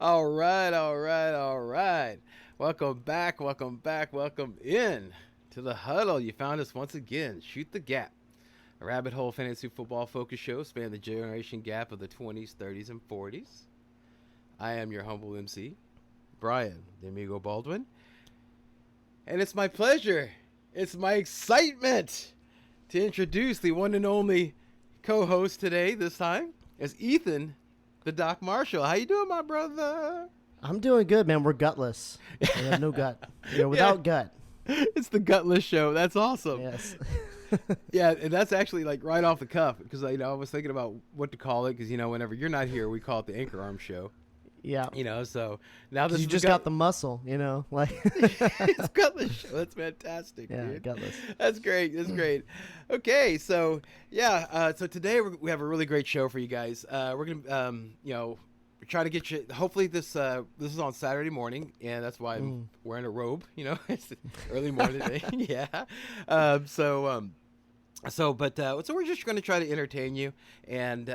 All right, all right, all right. Welcome back, welcome back, welcome in to the huddle. You found us once again. Shoot the Gap, a rabbit hole fantasy football focus show spanning the generation gap of the 20s, 30s, and 40s. I am your humble MC, Brian, the Amigo Baldwin. And it's my pleasure, it's my excitement to introduce the one and only co-host today, this time, is Ethan, the Doc Marshall. How you doing, my brother? I'm doing good, man. We're gutless. We have no gut. We're without gut. It's the Gutless Show. That's awesome. Yes. Yeah, and that's actually like right off the cuff because I was thinking about what to call it because whenever you're not here, we call it the Anchor Arm Show. Yeah. So now this you just got the muscle, like it's Gutless Show. That's fantastic. Yeah, dude. gutless. That's great. That's great. Okay, so yeah, so today we have a really great show for you guys. We're gonna we're trying to get you. Hopefully this is on Saturday morning, and that's why I'm wearing a robe. It's early morning today. Yeah. So we're just going to try to entertain you and,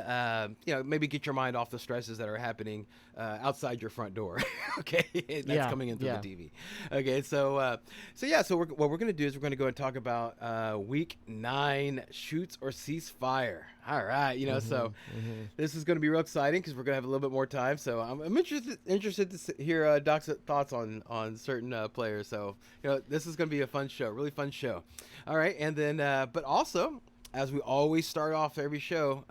maybe get your mind off the stresses that are happening outside your front door. Okay. That's coming in through the TV. Okay. So what we're going to do is we're going to go and talk about Week 9 shoots or ceasefire. All right. This is going to be real exciting because we're going to have a little bit more time. So I'm interested to hear Doc's thoughts on certain players. So, this is going to be a fun show, really fun show. All right. And then, but also, as we always start off every show,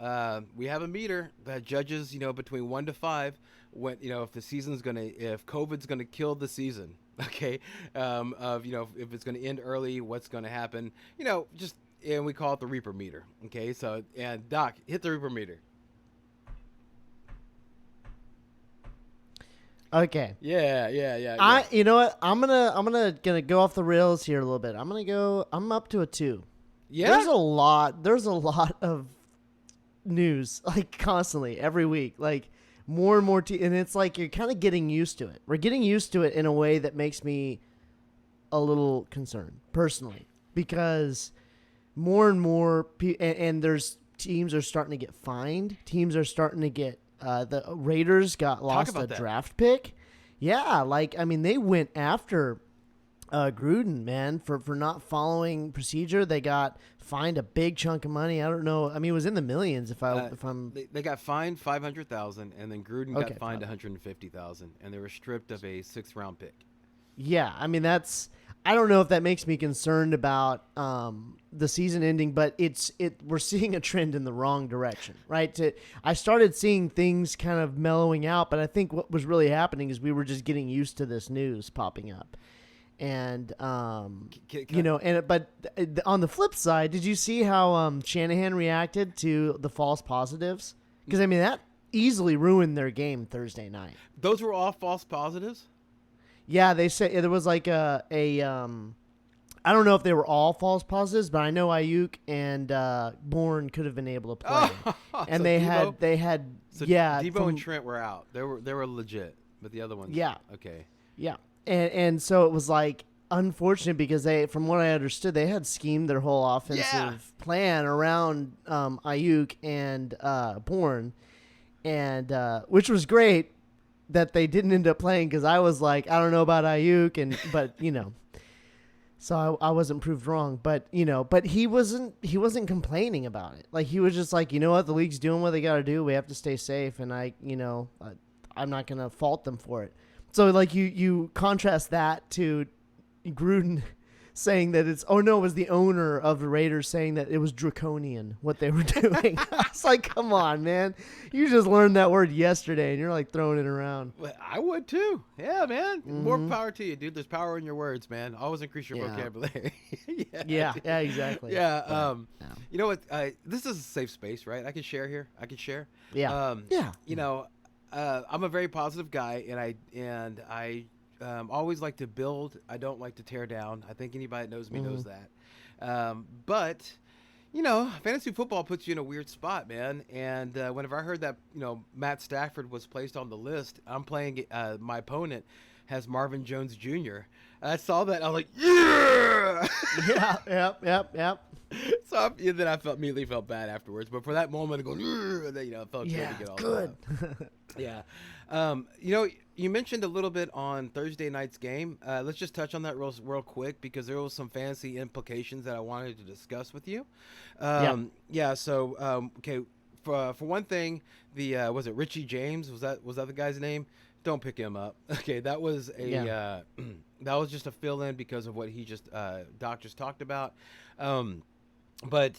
we have a meter that judges, between 1 to 5, when, if the season's if COVID's going to kill the season. Okay. If it's going to end early, what's going to happen, and we call it the Reaper meter. Okay. So, and Doc, hit the Reaper meter. Okay. Yeah. You know what? I'm gonna go off the rails here a little bit. I'm up to a 2. Yeah. There's a lot of news, like constantly every week, like more and more, and it's like you're kind of getting used to it. We're getting used to it in a way that makes me a little concerned personally, because more and more and there's teams are starting to get fined. Teams are starting to get the Raiders lost a draft pick. Yeah, they went after Gruden, man, for not following procedure. They got fined a big chunk of money. I don't know. It was in the millions. They got fined $500,000, and then Gruden got fined $150,000, and they were stripped of a 6th-round pick. Yeah, I don't know if that makes me concerned about the season ending, but we're seeing a trend in the wrong direction, right? I started seeing things kind of mellowing out, but I think what was really happening is we were just getting used to this news popping up. And but on the flip side, did you see how Shanahan reacted to the false positives? Because that easily ruined their game Thursday night. Those were all false positives? Yeah, they say there was like I don't know if they were all false positives, but I know Ayuk and Bourne could have been able to play. And so they had so Debo and Trent were out. They were legit, but the other ones. Yeah. Okay. Yeah. And so it was like unfortunate because from what I understood, they had schemed their whole offensive plan around Ayuk and Bourne, and which was great that they didn't end up playing, because I was like, I don't know about Ayuk, but so I wasn't proved wrong, but he wasn't complaining about it. Like, he was just like, you know what, the league's doing what they got to do. We have to stay safe, and I'm not gonna fault them for it. So like you contrast that to Gruden saying that it was the owner of the Raiders saying that it was draconian what they were doing. I was like, come on, man. You just learned that word yesterday and you're like throwing it around. Well, I would too. Yeah, man. More power to you, dude. There's power in your words, man. Always increase your vocabulary. Yeah, exactly. Yeah. You know what? This is a safe space, right? I can share here. Yeah. I'm a very positive guy, and I always like to build. I don't like to tear down. I think anybody that knows me knows that. But fantasy football puts you in a weird spot, man. And whenever I heard that, Matt Stafford was placed on the list, I'm playing. My opponent has Marvin Jones Jr. I saw that. I was like, yeah. Yep. Then I immediately felt bad afterwards. But for that moment of going, and then, it felt good to get all good. Yeah. You mentioned a little bit on Thursday night's game. Let's just touch on that real quick because there was some fantasy implications that I wanted to discuss with you. Yeah. So, okay. For one thing, was it Richie James? Was that the guy's name? Don't pick him up. Okay, that was that was just a fill-in because of what he just doctors talked about. But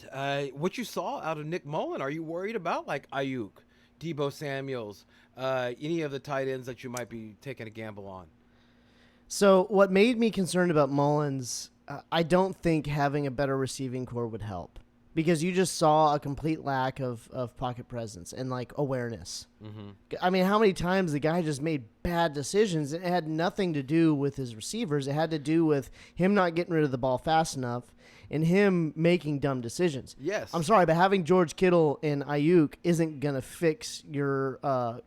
what you saw out of Nick Mullen, are you worried about like Ayuk, Debo Samuels, any of the tight ends that you might be taking a gamble on? So what made me concerned about Mullins, I don't think having a better receiving core would help. Because you just saw a complete lack of pocket presence and like awareness. Mm-hmm. I mean, how many times the guy just made bad decisions? It had nothing to do with his receivers. It had to do with him not getting rid of the ball fast enough and him making dumb decisions. Yes. I'm sorry, but having George Kittle and Ayuk isn't going to fix your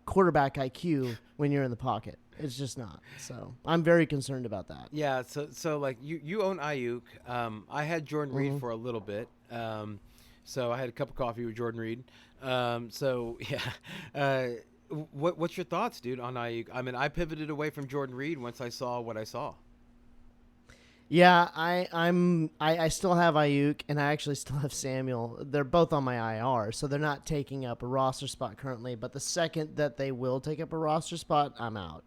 quarterback IQ when you're in the pocket. It's just not. So I'm very concerned about that. Yeah. So like you own Ayuk. I had Jordan Reed for a little bit. So I had a cup of coffee with Jordan Reed. So yeah. What's your thoughts, dude, on Ayuk? I mean, I pivoted away from Jordan Reed once I saw what I saw. Yeah, I still have Ayuk, and I actually still have Samuel. They're both on my IR, so they're not taking up a roster spot currently. But the second that they will take up a roster spot, I'm out.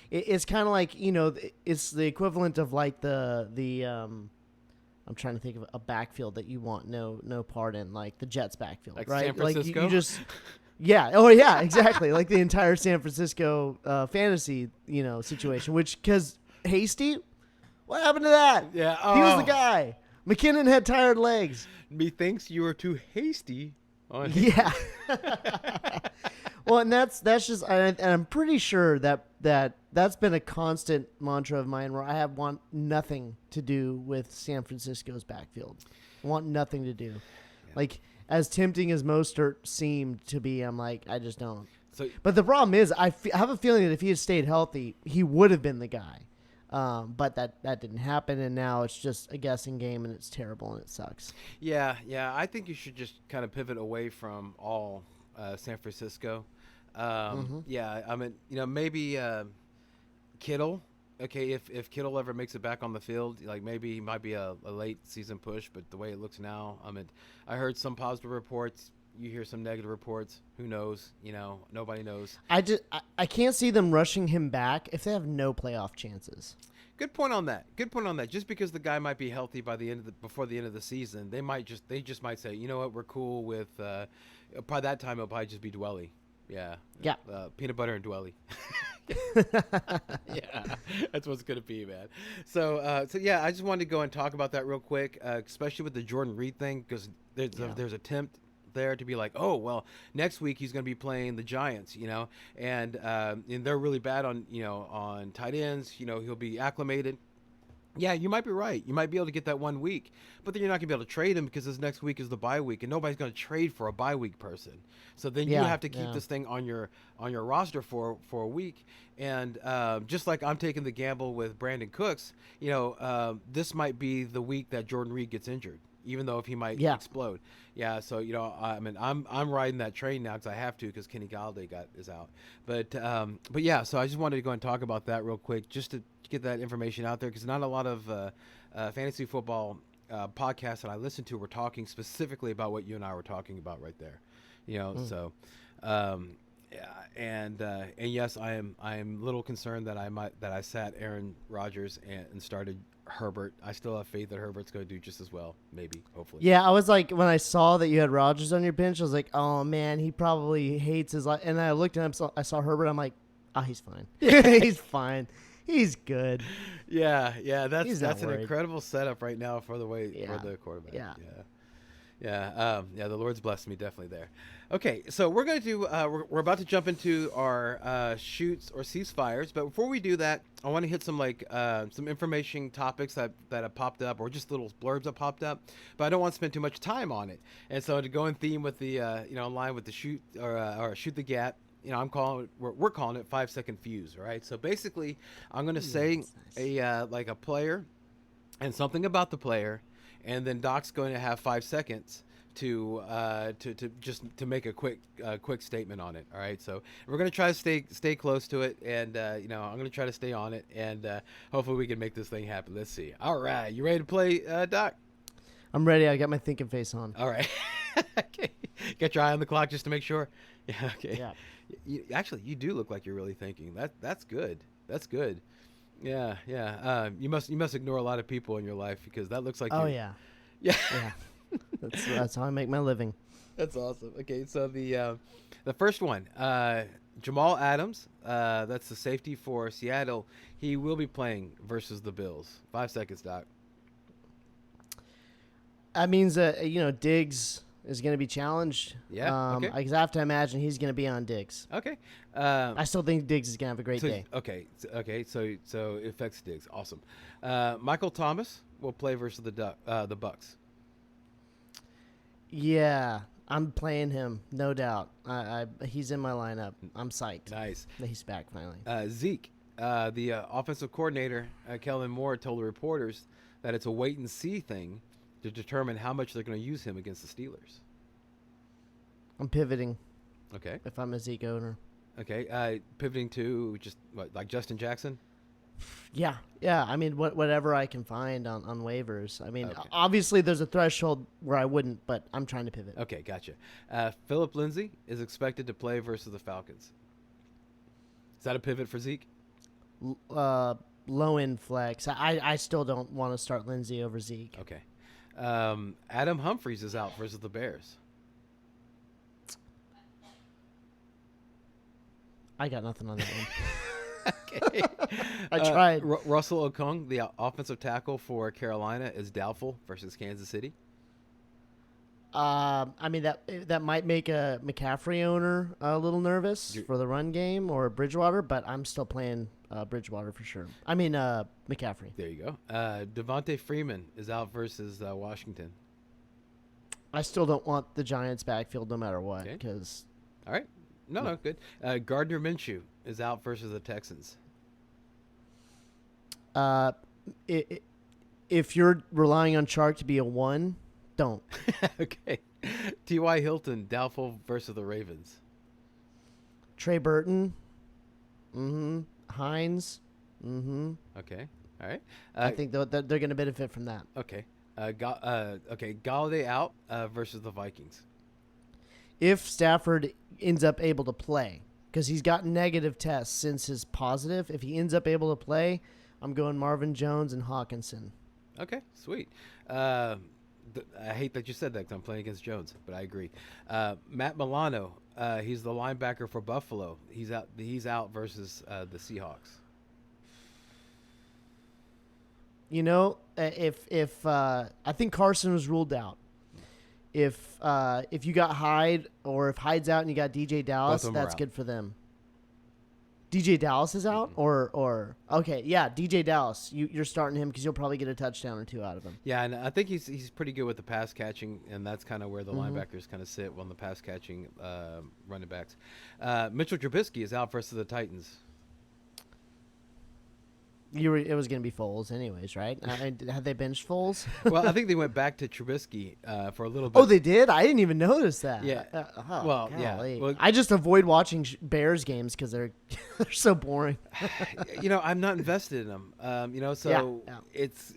It's kind of like, it's the equivalent of like the I'm trying to think of a backfield that you want no part in, like the Jets backfield, like right? San Francisco? Like you just. Yeah. Oh, yeah. Exactly. Like the entire San Francisco fantasy, situation. Because Hasty. What happened to that? Yeah, he was the guy. McKinnon had tired legs. Methinks you were too hasty on him. Yeah. Well, and that's just, and I'm pretty sure that's been a constant mantra of mine where I want nothing to do with San Francisco's backfield. I want nothing to do. Yeah. Like, as tempting as Mostert seemed to be, I'm like, I just don't. But the problem is, I have a feeling that if he had stayed healthy, he would have been the guy. But that didn't happen, and now it's just a guessing game, and it's terrible, and it sucks. Yeah. I think you should just kind of pivot away from all San Francisco. Yeah, I mean, maybe Kittle. Okay, if Kittle ever makes it back on the field, like maybe he might be a late season push, but the way it looks now, I mean, I heard some positive reports. You hear some negative reports. Who knows? Nobody knows. I can't see them rushing him back if they have no playoff chances. Good point on that. Just because the guy might be healthy before the end of the season, they just might say, you know what, we're cool with. By that time, it'll probably just be Dwelly. Yeah. Yeah. Peanut butter and Dwelly. Yeah, that's what's gonna be, man. So yeah, I just wanted to go and talk about that real quick, especially with the Jordan Reed thing, because there's attempt there to be like, oh well, next week he's going to be playing the Giants, and they're really bad on tight ends. He'll be acclimated. Yeah, you might be right. You might be able to get that 1 week, but then you're not going to be able to trade him because this next week is the bye week, and nobody's going to trade for a bye week person. So then you have to keep this thing on your roster for a week. And just like I'm taking the gamble with Brandon Cooks, this might be the week that Jordan Reed gets injured, even though if he might explode. Yeah, so I mean, I'm riding that train now because I have to, because Kenny Galladay is out. But yeah, so I just wanted to go and talk about that real quick, just to get that information out there, because not a lot of fantasy football podcasts that I listen to were talking specifically about what you and I were talking about right there. So yeah, and yes, I am a little concerned that I sat Aaron Rodgers and started Herbert. I still have faith that Herbert's going to do just as well, maybe, hopefully. Yeah, I was like, when I saw that you had Rodgers on your bench, I was like, oh man, he probably hates his life. And I looked at him, I saw Herbert, I'm like, he's fine. He's fine. He's good. Yeah, that's an worried. incredible setup right now for the quarterback. Yeah, the Lord's blessed me definitely there. Okay, so we're going to we're about to jump into our shoots or ceasefires, but before we do that, I want to hit some some information topics that have popped up, or just little blurbs that popped up, but I don't want to spend too much time on it. And so to go in theme with the in line with the shoot or shoot the gap, we're calling it 5-second fuse, right? So basically, I'm going to say a player and something about the player, and then Doc's going to have 5 seconds to make a quick statement on it. All right, so we're going to try to stay close to it, and I'm going to try to stay on it, and hopefully we can make this thing happen. Let's see. All right, you ready to play, Doc? I'm ready. I got my thinking face on. All right. Okay. Got your eye on the clock just to make sure. Yeah. Okay. Yeah. Actually, you do look like you're really thinking. That's good. That's good. Yeah. Yeah. You must ignore a lot of people in your life because that looks like. Oh yeah. Yeah. Yeah. That's how I make my living. That's awesome. Okay, so the first one, Jamal Adams, that's the safety for Seattle. He will be playing versus the Bills. 5 seconds, Doc. That means that Diggs is going to be challenged. Yeah. Okay. I have to imagine he's going to be on Diggs. Okay. I still think Diggs is going to have a great day. Okay. So it affects Diggs. Awesome. Michael Thomas will play versus the Bucks. Yeah, I'm playing him, no doubt. He's in my lineup. I'm psyched. Nice. That he's back finally. Zeke, the offensive coordinator, Kellen Moore, told the reporters that it's a wait-and-see thing to determine how much they're going to use him against the Steelers. I'm pivoting. Okay. If I'm a Zeke owner. Okay. Pivoting to just like Justin Jackson? Yeah. I mean, whatever I can find on waivers. I mean, Okay. Obviously there's a threshold where I wouldn't, but I'm trying to pivot. Okay, gotcha. Philip Lindsay is expected to play versus the Falcons. Is that a pivot for Zeke? Low end flex. I still don't want to start Lindsay over Zeke. Okay. Adam Humphries is out versus the Bears. I got nothing on that one. Okay. I tried. Russell Okung, the offensive tackle for Carolina, is doubtful versus Kansas City. I mean, that might make a McCaffrey owner a little nervous for the run game or Bridgewater, but I'm still playing Bridgewater for sure. I mean, McCaffrey. There you go. Devontae Freeman is out versus Washington. I still don't want the Giants' backfield no matter what. Okay. Because All right. No, good. Gardner Minshew is out versus the Texans. If you're relying on Chark to be a 1, don't. Okay. T.Y. Hilton, doubtful versus the Ravens. Trey Burton. Mm-hmm. Hines. Mm-hmm. Okay. All right. I think they're going to benefit from that. Okay. Galladay out versus the Vikings. If Stafford ends up able to play, because he's got negative tests since his positive, if he ends up able to play, I'm going Marvin Jones and Hawkinson. Okay, sweet. I hate that you said that because I'm playing against Jones, but I agree. Matt Milano, he's the linebacker for Buffalo. He's out versus the Seahawks. If I think Carson was ruled out. If you got Hyde, or if Hyde's out and you got DJ Dallas, that's good for them. DJ Dallas is out, or okay, yeah, DJ Dallas. You're starting him because you'll probably get a touchdown or 2 out of him. Yeah, and I think he's pretty good with the pass catching, and that's kind of where the linebackers kind of sit on the pass catching running backs. Mitchell Trubisky is out versus the Titans. It was going to be Foles anyways, right? Had they benched Foles? Well, I think they went back to Trubisky for a little bit. Oh, they did? I didn't even notice that. Yeah. Golly. Well, I just avoid watching Bears games because they're so boring. I'm not invested in them. So it's.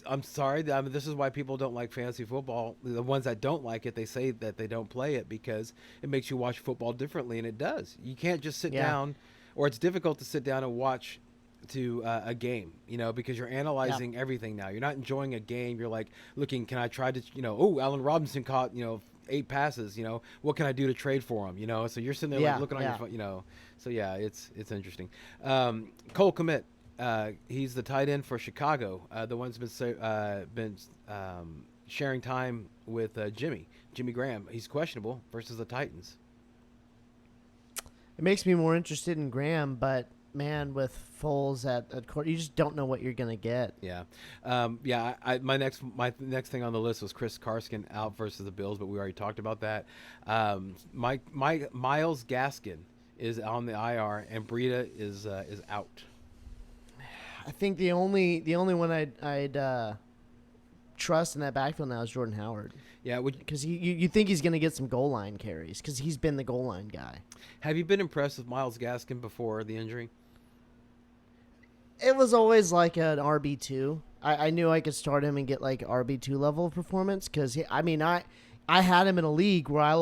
I'm sorry. This is why people don't like fantasy football. The ones that don't like it, they say that they don't play it because it makes you watch football differently, and it does. You can't just sit down, or it's difficult to sit down and watch a game, because you're analyzing everything now. You're not enjoying a game. You're like looking, can I try to, Allen Robinson caught, 8 passes, what can I do to trade for him? So you're sitting there like looking on your phone, so it's interesting. Cole Kmet, he's the tight end for Chicago. The one's been sharing time with Jimmy Graham. He's questionable versus the Titans. It makes me more interested in Graham, but man, with Foles at court, you just don't know what you're gonna get. Yeah, my next thing on the list was Chris Carson out versus the Bills, but we already talked about that. Myles Gaskin is on the IR, and Breida is out. I think the only one I'd trust in that backfield now is Jordan Howard. Yeah, because you think he's going to get some goal line carries because he's been the goal line guy. have you been impressed with Myles Gaskin before the injury? It was always like an RB2. I knew I could start him and get like RB2 level of performance because I had him in a league where I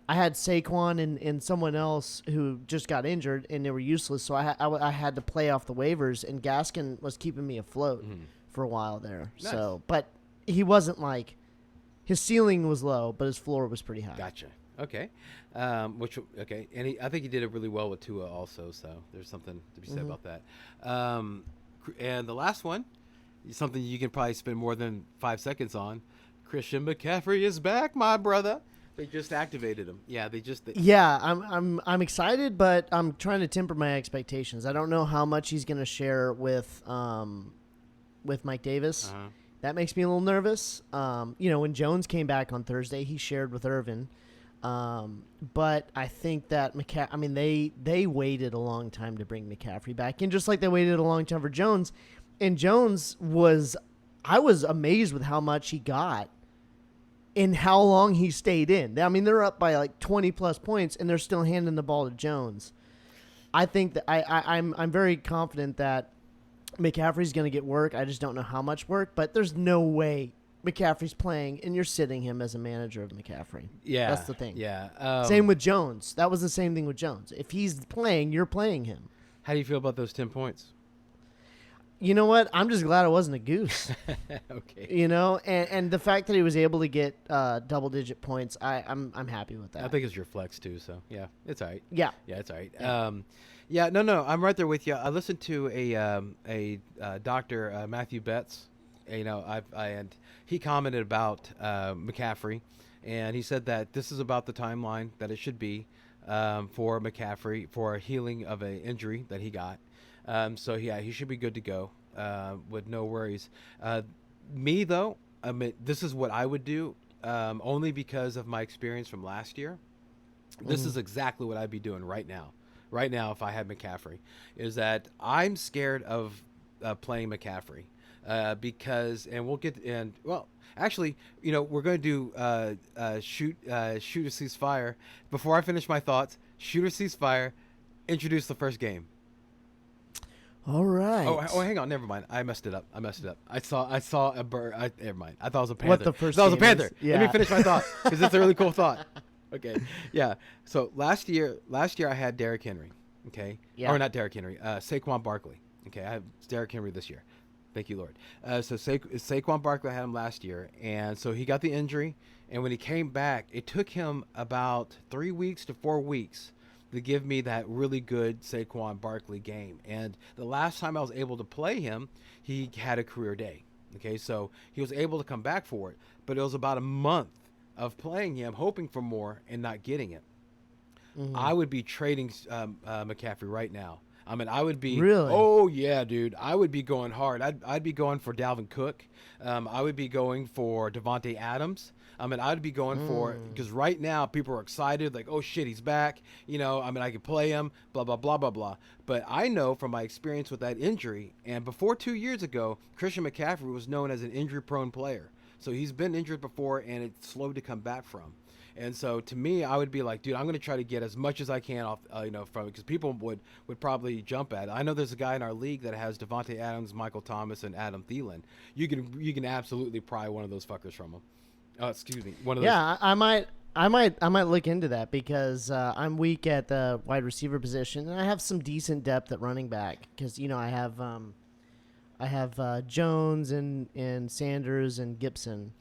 had Saquon and someone else who just got injured and they were useless, so I had to play off the waivers, and Gaskin was keeping me afloat for a while there. Nice. So, but he wasn't like, his ceiling was low, but his floor was pretty high. Gotcha. Okay. And I think he did it really well with Tua also, so there's something to be said about that. And the last one, something you can probably spend more than 5 seconds on. Christian McCaffrey is back, my brother. They just activated him. Yeah, Yeah, I'm excited, but I'm trying to temper my expectations. I don't know how much he's going to share with Mike Davis. Uh-huh. That makes me a little nervous. When Jones came back on Thursday, he shared with Irvin. But I think that they waited a long time to bring McCaffrey back, and just like they waited a long time for Jones. And Jones I was amazed with how much he got and how long he stayed in. I mean, they're up by like 20 plus points and they're still handing the ball to Jones. I think that I'm very confident that McCaffrey's going to get work. I just don't know how much work, but there's no way McCaffrey's playing and you're sitting him as a manager of McCaffrey. Yeah. That's the thing. Yeah. Same with Jones. That was the same thing with Jones. If he's playing, you're playing him. How do you feel about those 10 points? You know what? I'm just glad it wasn't a goose. Okay. And the fact that he was able to get double-digit points, I'm happy with that. I think it's your flex too, so yeah, it's all right. Yeah. Yeah, it's all right. Yeah. No, I'm right there with you. I listened to a Dr. Matthew Betts. And he commented about McCaffrey, and he said that this is about the timeline that it should be for McCaffrey for a healing of an injury that he got. So yeah, he should be good to go with no worries. Me though, this is what I would do, only because of my experience from last year. This is exactly what I'd be doing right now. Right now, if I had McCaffrey, is that I'm scared of playing McCaffrey because, and we'll get in. Well, actually, we're going to do shoot or cease fire. Before I finish my thoughts, shoot or cease fire. Introduce the first game. All right. Oh, hang on. Never mind. I messed it up. I saw a bird. Never mind. I thought it was a panther. What the first? That was a panther. Yeah. Let me finish my thought because it's a really cool thought. Okay. Yeah. So last year I had Derrick Henry. Okay. Yeah. Or not Derrick Henry. Saquon Barkley. Okay. I have Derrick Henry this year. Thank you, Lord. So Saquon Barkley, I had him last year, and so he got the injury. And when he came back, it took him about 3 weeks to 4 weeks to give me that really good Saquon Barkley game. And the last time I was able to play him, he had a career day. Okay, so he was able to come back for it, but it was about a month of playing him, hoping for more, and not getting it. Mm-hmm. I would be trading McCaffrey right now. I mean, I would be. Really? Oh yeah, dude. I would be going hard. I'd be going for Dalvin Cook. I would be going for Devontae Adams. I mean, I'd be going for, because right now people are excited, like, oh shit, he's back. I could play him. Blah blah blah blah blah. But I know from my experience with that injury, and before 2 years ago, Christian McCaffrey was known as an injury-prone player. So he's been injured before, and it's slow to come back from. And so to me, I would be like, dude, I'm going to try to get as much as I can off, from it, because people would probably jump at it. I know there's a guy in our league that has Devontae Adams, Michael Thomas, and Adam Thielen. You can absolutely pry one of those fuckers from them. Excuse me, one of those. Yeah, I might look into that because I'm weak at the wide receiver position, and I have some decent depth at running back because I have Jones and Sanders and Gibson.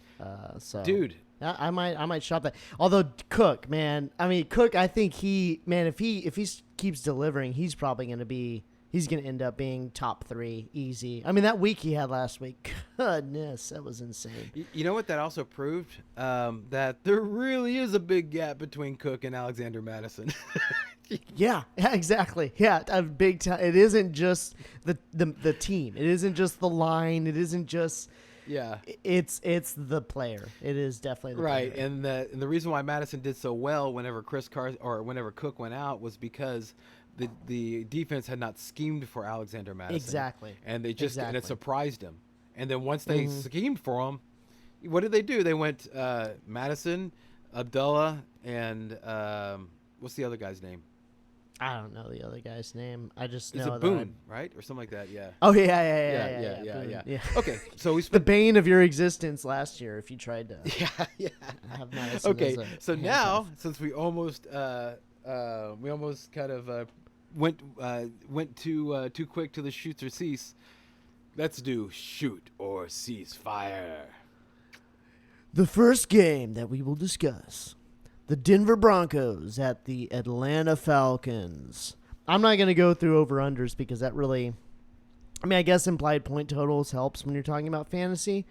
So dude. I might shop that. Although Cook, I think if he keeps delivering, he's gonna end up being top 3 easy. I mean, that week he had last week, goodness, that was insane. You know what that also proved? That there really is a big gap between Cook and Alexander Madison. Yeah, exactly. Yeah, a big time. It isn't just the team. It isn't just the line. It isn't just. Yeah, it's the player. It is definitely the right. player. And the reason why Madison did so well whenever whenever Cook went out was because the defense had not schemed for Alexander Madison. Exactly. And they just and it surprised him. And then once they schemed for him, what did they do? They went Madison, Abdullah, and what's the other guy's name? I don't know the other guy's name. I just Is know it that. Boone, right, or something like that? Yeah. Oh yeah. Boone, Yeah. Okay, so we the spent. bane of your existence last year if you tried to Yeah. have Madison Okay, as a so now handcuff. since we almost kind of went too quick to the shoots or cease, let's do shoot or cease fire. The first game that we will discuss, the Denver Broncos at the Atlanta Falcons. I'm not going to go through over-unders because that really, I mean, I guess implied point totals helps when you're talking about fantasy.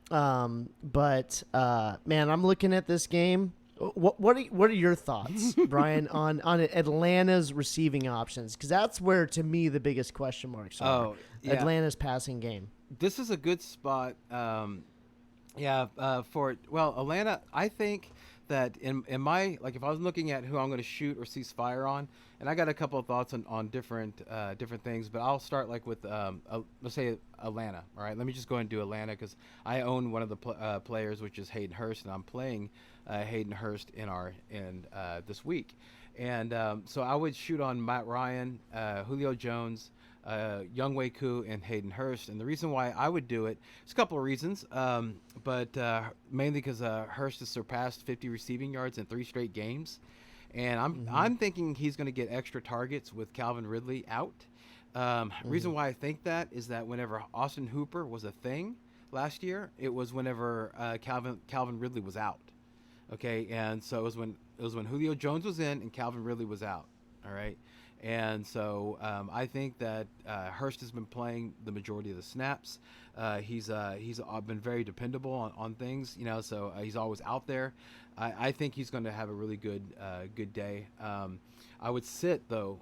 But man, I'm looking at this game. What are your thoughts, Brian, on Atlanta's receiving options? Because that's where, to me, the biggest question marks are. Oh, yeah. Atlanta's passing game. This is a good spot. For Atlanta, I think that in my, like, if I was looking at who I'm going to shoot or cease fire on, and I got a couple of thoughts on different things, but I'll start like with let's say Atlanta. All right, let me just go and do Atlanta because I own one of the players, which is Hayden Hurst, and I'm playing Hayden Hurst in this week, and so I would shoot on Matt Ryan, Julio Jones, Younghoe Koo, and Hayden Hurst. And the reason why I would do it, there's a couple of reasons, but mainly because Hurst has surpassed 50 receiving yards in 3 straight games. And I'm thinking he's going to get extra targets with Calvin Ridley out. Reason why I think that is that whenever Austin Hooper was a thing last year, it was whenever Calvin Ridley was out. Okay, and so it was when Julio Jones was in and Calvin Ridley was out. All right. And so I think that Hurst has been playing the majority of the snaps. He's been very dependable on things, so he's always out there. I think he's going to have a really good day. I would sit, though,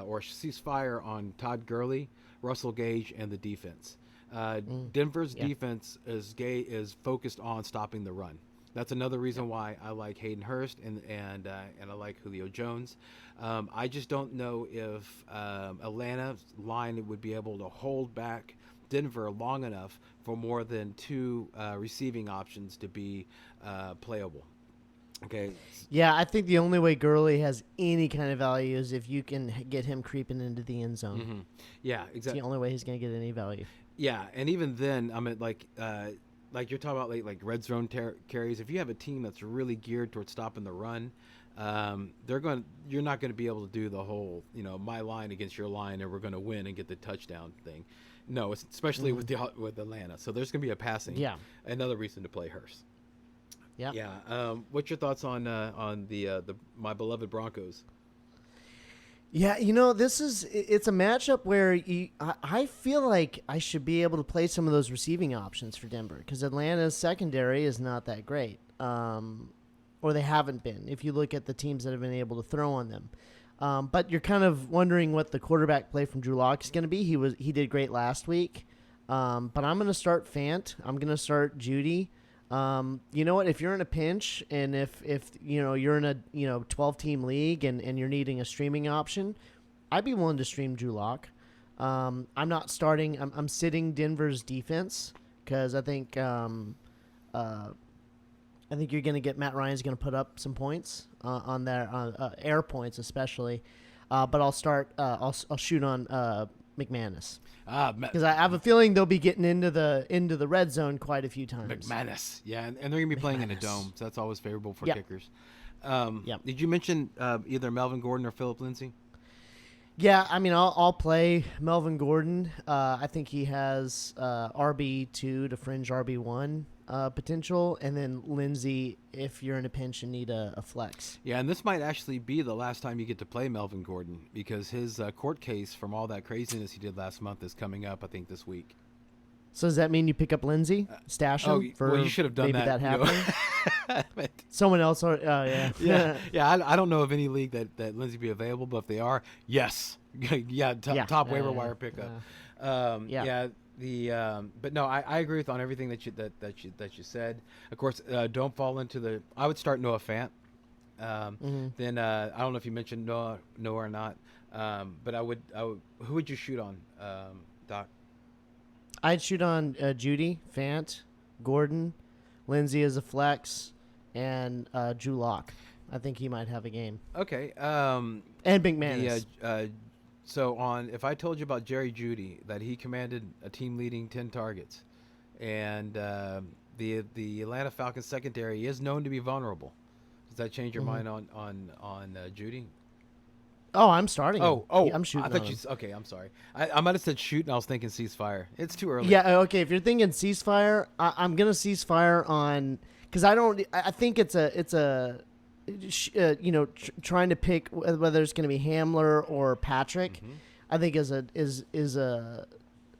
or cease fire on Todd Gurley, Russell Gage, and the defense. Denver's defense is focused on stopping the run. That's another reason why I like Hayden Hurst and I like Julio Jones. I just don't know if Atlanta's line would be able to hold back Denver long enough for more than 2 receiving options to be playable. Okay. Yeah, I think the only way Gurley has any kind of value is if you can get him creeping into the end zone. Mm-hmm. Yeah, exactly. It's the only way he's going to get any value. Yeah, and even then, I mean, like you're talking about like red zone carries. If you have a team that's really geared towards stopping the run, you're not going to be able to do the whole, my line against your line, and we're going to win and get the touchdown thing. No, especially with Atlanta. So there's going to be a passing. Yeah. Another reason to play Hurst. Yeah. Yeah. What's your thoughts on the my beloved Broncos? Yeah, it's a matchup where I feel like I should be able to play some of those receiving options for Denver because Atlanta's secondary is not that great, or they haven't been if you look at the teams that have been able to throw on them. But you're kind of wondering what the quarterback play from Drew Lock is going to be. He did great last week, but I'm going to start Fant. I'm going to start Judy. You know what? If you're in a pinch and if you're in a 12-team league and you're needing a streaming option, I'd be willing to stream Drew Lock. I'm not starting. I'm sitting Denver's defense because I think you're going to get Matt Ryan's going to put up some points on their air points especially. But I'll start. I'll shoot on McManus. Because I have a feeling they'll be getting into the red zone quite a few times. McManus, yeah, and they're going to be playing in a dome, so that's always favorable for kickers. Did you mention either Melvin Gordon or Phillip Lindsay? Yeah, I mean, I'll play Melvin Gordon. I think he has RB2 to fringe RB1 potential, and then Lindsay if you're in a pinch and need a flex. Yeah, and this might actually be the last time you get to play Melvin Gordon because his court case from all that craziness he did last month is coming up, I think, this week. So does that mean you pick up Lindsay, stash him for you should have done maybe that happening? Someone else, yeah. I don't know of any league that Lindsay be available, but if they are, yes, top waiver wire pickup. But no, I agree with on everything that you said. Of course, don't fall into the. I would start Noah Fant. Then I don't know if you mentioned Noah or not, but I would. Who would you shoot on, Doc? I'd shoot on Judy, Fant, Gordon, Lindsey as a flex, and Drew Lock. I think he might have a game. Okay. And McManus. So if I told you about Jerry Jeudy, that he commanded a team leading 10 targets, and the Atlanta Falcons secondary is known to be vulnerable. Does that change your mind on Jeudy? Oh, I'm starting. Oh, I'm shooting. I thought okay, I'm sorry. I might have said shoot, and I was thinking ceasefire. It's too early. Yeah. Okay. If you're thinking ceasefire, I'm gonna ceasefire on because I think it's a trying to pick whether it's gonna be Hamler or Patrick. Mm-hmm. I think is a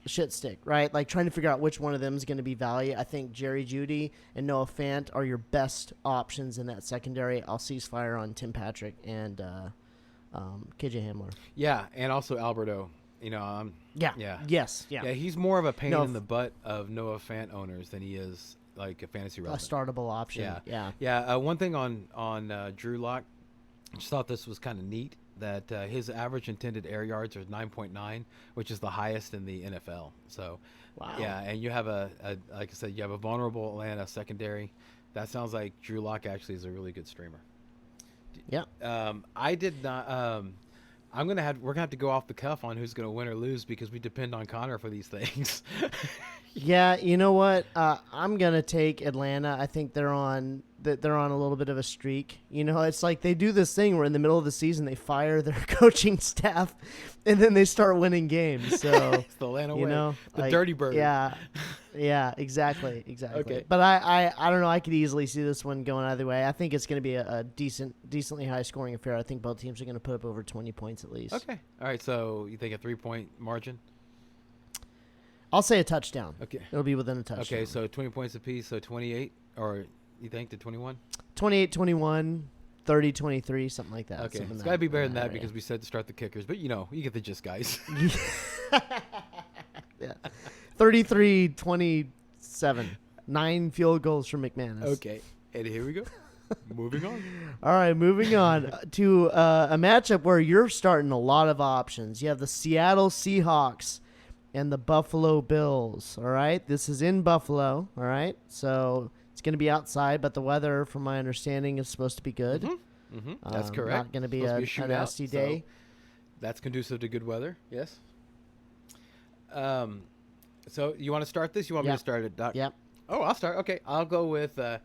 shit stick, right? Like trying to figure out which one of them is going to be value. I think Jerry Jeudy and Noah Fant are your best options in that secondary. I'll ceasefire on Tim Patrick and KJ Hamler. Yeah, and also Alberto. Yes. Yeah, he's more of a pain in the butt of Noah Fant owners than he is like a fantasy relevant. A startable option. Yeah. One thing on Drew Lock, I just thought this was kind of neat that his average intended air yards are 9.9, which is the highest in the NFL. So, wow. Yeah, and you have like I said, you have a vulnerable Atlanta secondary. That sounds like Drew Lock actually is a really good streamer. Yeah. I did not. We're gonna have to go off the cuff on who's gonna win or lose because we depend on Connor for these things. Yeah, you know what? I'm gonna take Atlanta. I think they're on a little bit of a streak. You know, it's like they do this thing where in the middle of the season they fire their coaching staff, and then they start winning games. So it's the Atlanta way. The like, dirty bird. Yeah, exactly. Okay. But I don't know. I could easily see this one going either way. I think it's going to be a decently high scoring affair. I think both teams are going to put up over 20 points at least. Okay. All right. So you think a 3-point margin? I'll say a touchdown. Okay. It'll be within a touchdown. Okay. So 20 points apiece. So 28, or you think to 21? 28-21, 30-23, something like that. Okay. It's got to be better than that because we said to start the kickers. But, you get the gist, guys. Yeah. 33-27. 9 field goals for McManus. Okay. And here we go. Moving on. All right, moving on to a matchup where you're starting a lot of options. You have the Seattle Seahawks and the Buffalo Bills. All right. This is in Buffalo. All right. So it's going to be outside, but the weather, from my understanding, is supposed to be good. Mm-hmm. Mm-hmm. That's correct. Not going to be a nasty day. So that's conducive to good weather. Yes. So you want to start this? You want me to start it, Doc? Yep. Oh, I'll start. Okay, I'll go with. You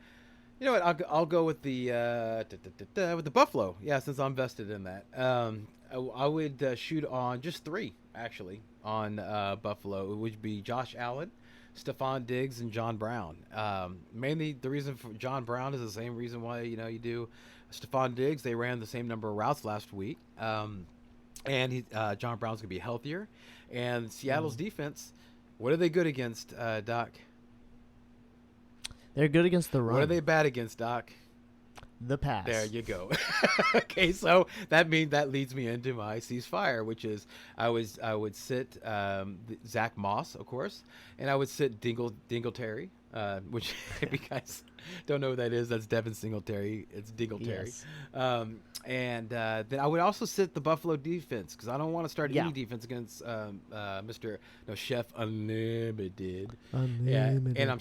know what? I'll go with the Buffalo. Yeah, since I'm vested in that. I would shoot on just 3 actually on Buffalo. It would be Josh Allen, Stephon Diggs, and John Brown. Mainly the reason for John Brown is the same reason why you do Stephon Diggs. They ran the same number of routes last week, and John Brown's gonna be healthier. And Seattle's defense, what are they good against, Doc? They're good against the run. What are they bad against, Doc? The pass. There you go. Okay, so that leads me into my ceasefire, which is I would sit Zach Moss, of course, and I would sit Dingletary, which if you guys don't know who that is, that's Devin Singletary. It's Dingletary. Yes. And then I would also sit the Buffalo defense because I don't want to start any defense against Chef Unlimited. Yeah, and I'm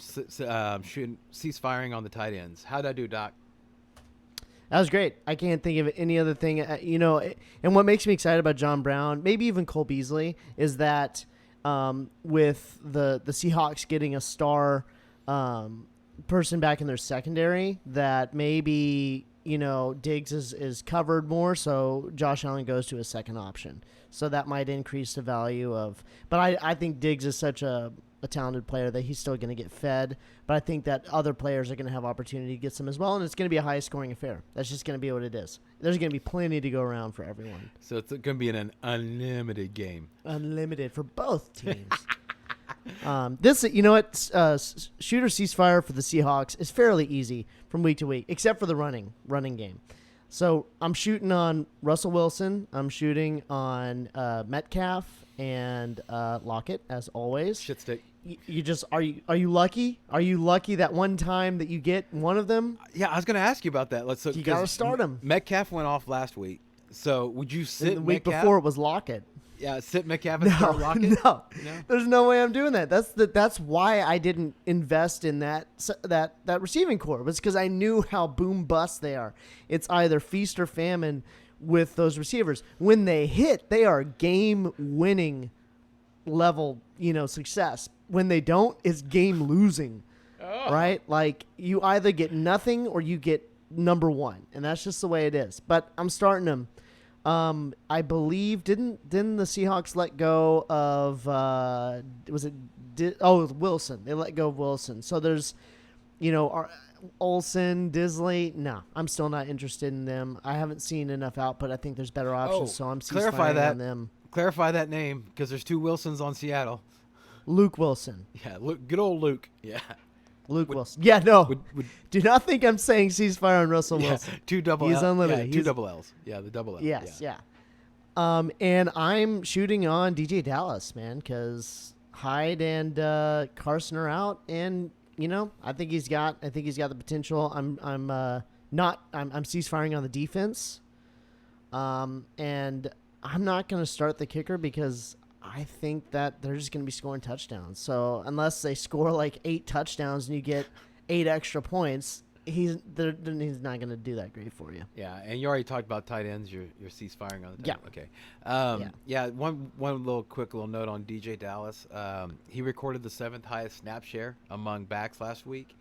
shooting ceasefiring on the tight ends. How'd I do, Doc? That was great. I can't think of any other thing. And what makes me excited about John Brown, maybe even Cole Beasley, is that with the Seahawks getting a star person back in their secondary, that maybe Diggs is covered more, so Josh Allen goes to a second option. So that might increase the value of. But I think Diggs is such a talented player that he's still going to get fed. But I think that other players are going to have opportunity to get some as well, and it's going to be a high scoring affair. That's just going to be what it is. There's going to be plenty to go around for everyone. So it's going to be an unlimited game. Unlimited for both teams. Shooter ceasefire for the Seahawks is fairly easy from week to week, except for the running game. So I'm shooting on Russell Wilson. I'm shooting on Metcalf and Lockett, as always. Shit stick. You just are you lucky? Are you lucky that one time that you get one of them? Yeah, I was going to ask you about that. You got to start him. Metcalf went off last week. So would you sit the week Metcalf? before it was Lockett? Yeah, sit Metcalf and start Lockett. No, there's no way I'm doing that. That's why I didn't invest in that receiving core. Was because I knew how boom bust they are. It's either feast or famine with those receivers. When they hit, they are game winning level, success. When they don't, it's game losing. Oh. Right? Like you either get nothing or you get number one, and that's just the way it is. But I'm starting them. I believe didn't the Seahawks let go of Wilson? They let go of Wilson. So there's, Olsen, Disley. No, I'm still not interested in them. I haven't seen enough output. I think there's better options. So I'm ceasefire on them. Clarify that name because there's two Wilsons on Seattle. Luke Wilson. Yeah, good old Luke. Yeah. Luke Wilson. Yeah, no. Do not think I'm saying ceasefire on Russell Wilson. Two double L's. He's unlimited. Yeah, two double L's. Yeah, the double L. Yes, yeah. And I'm shooting on DJ Dallas, man, because Hyde and Carson are out, and I think he's got the potential. I'm ceasefiring on the defense, and I'm not going to start the kicker because I think that they're just going to be scoring touchdowns. So unless they score like 8 touchdowns and you get 8 extra points, he's not going to do that great for you. Yeah, and you already talked about tight ends. You're ceasefiring on the tight end. Okay. One quick little note on DJ Dallas. He recorded the 7th highest snap share among backs last week.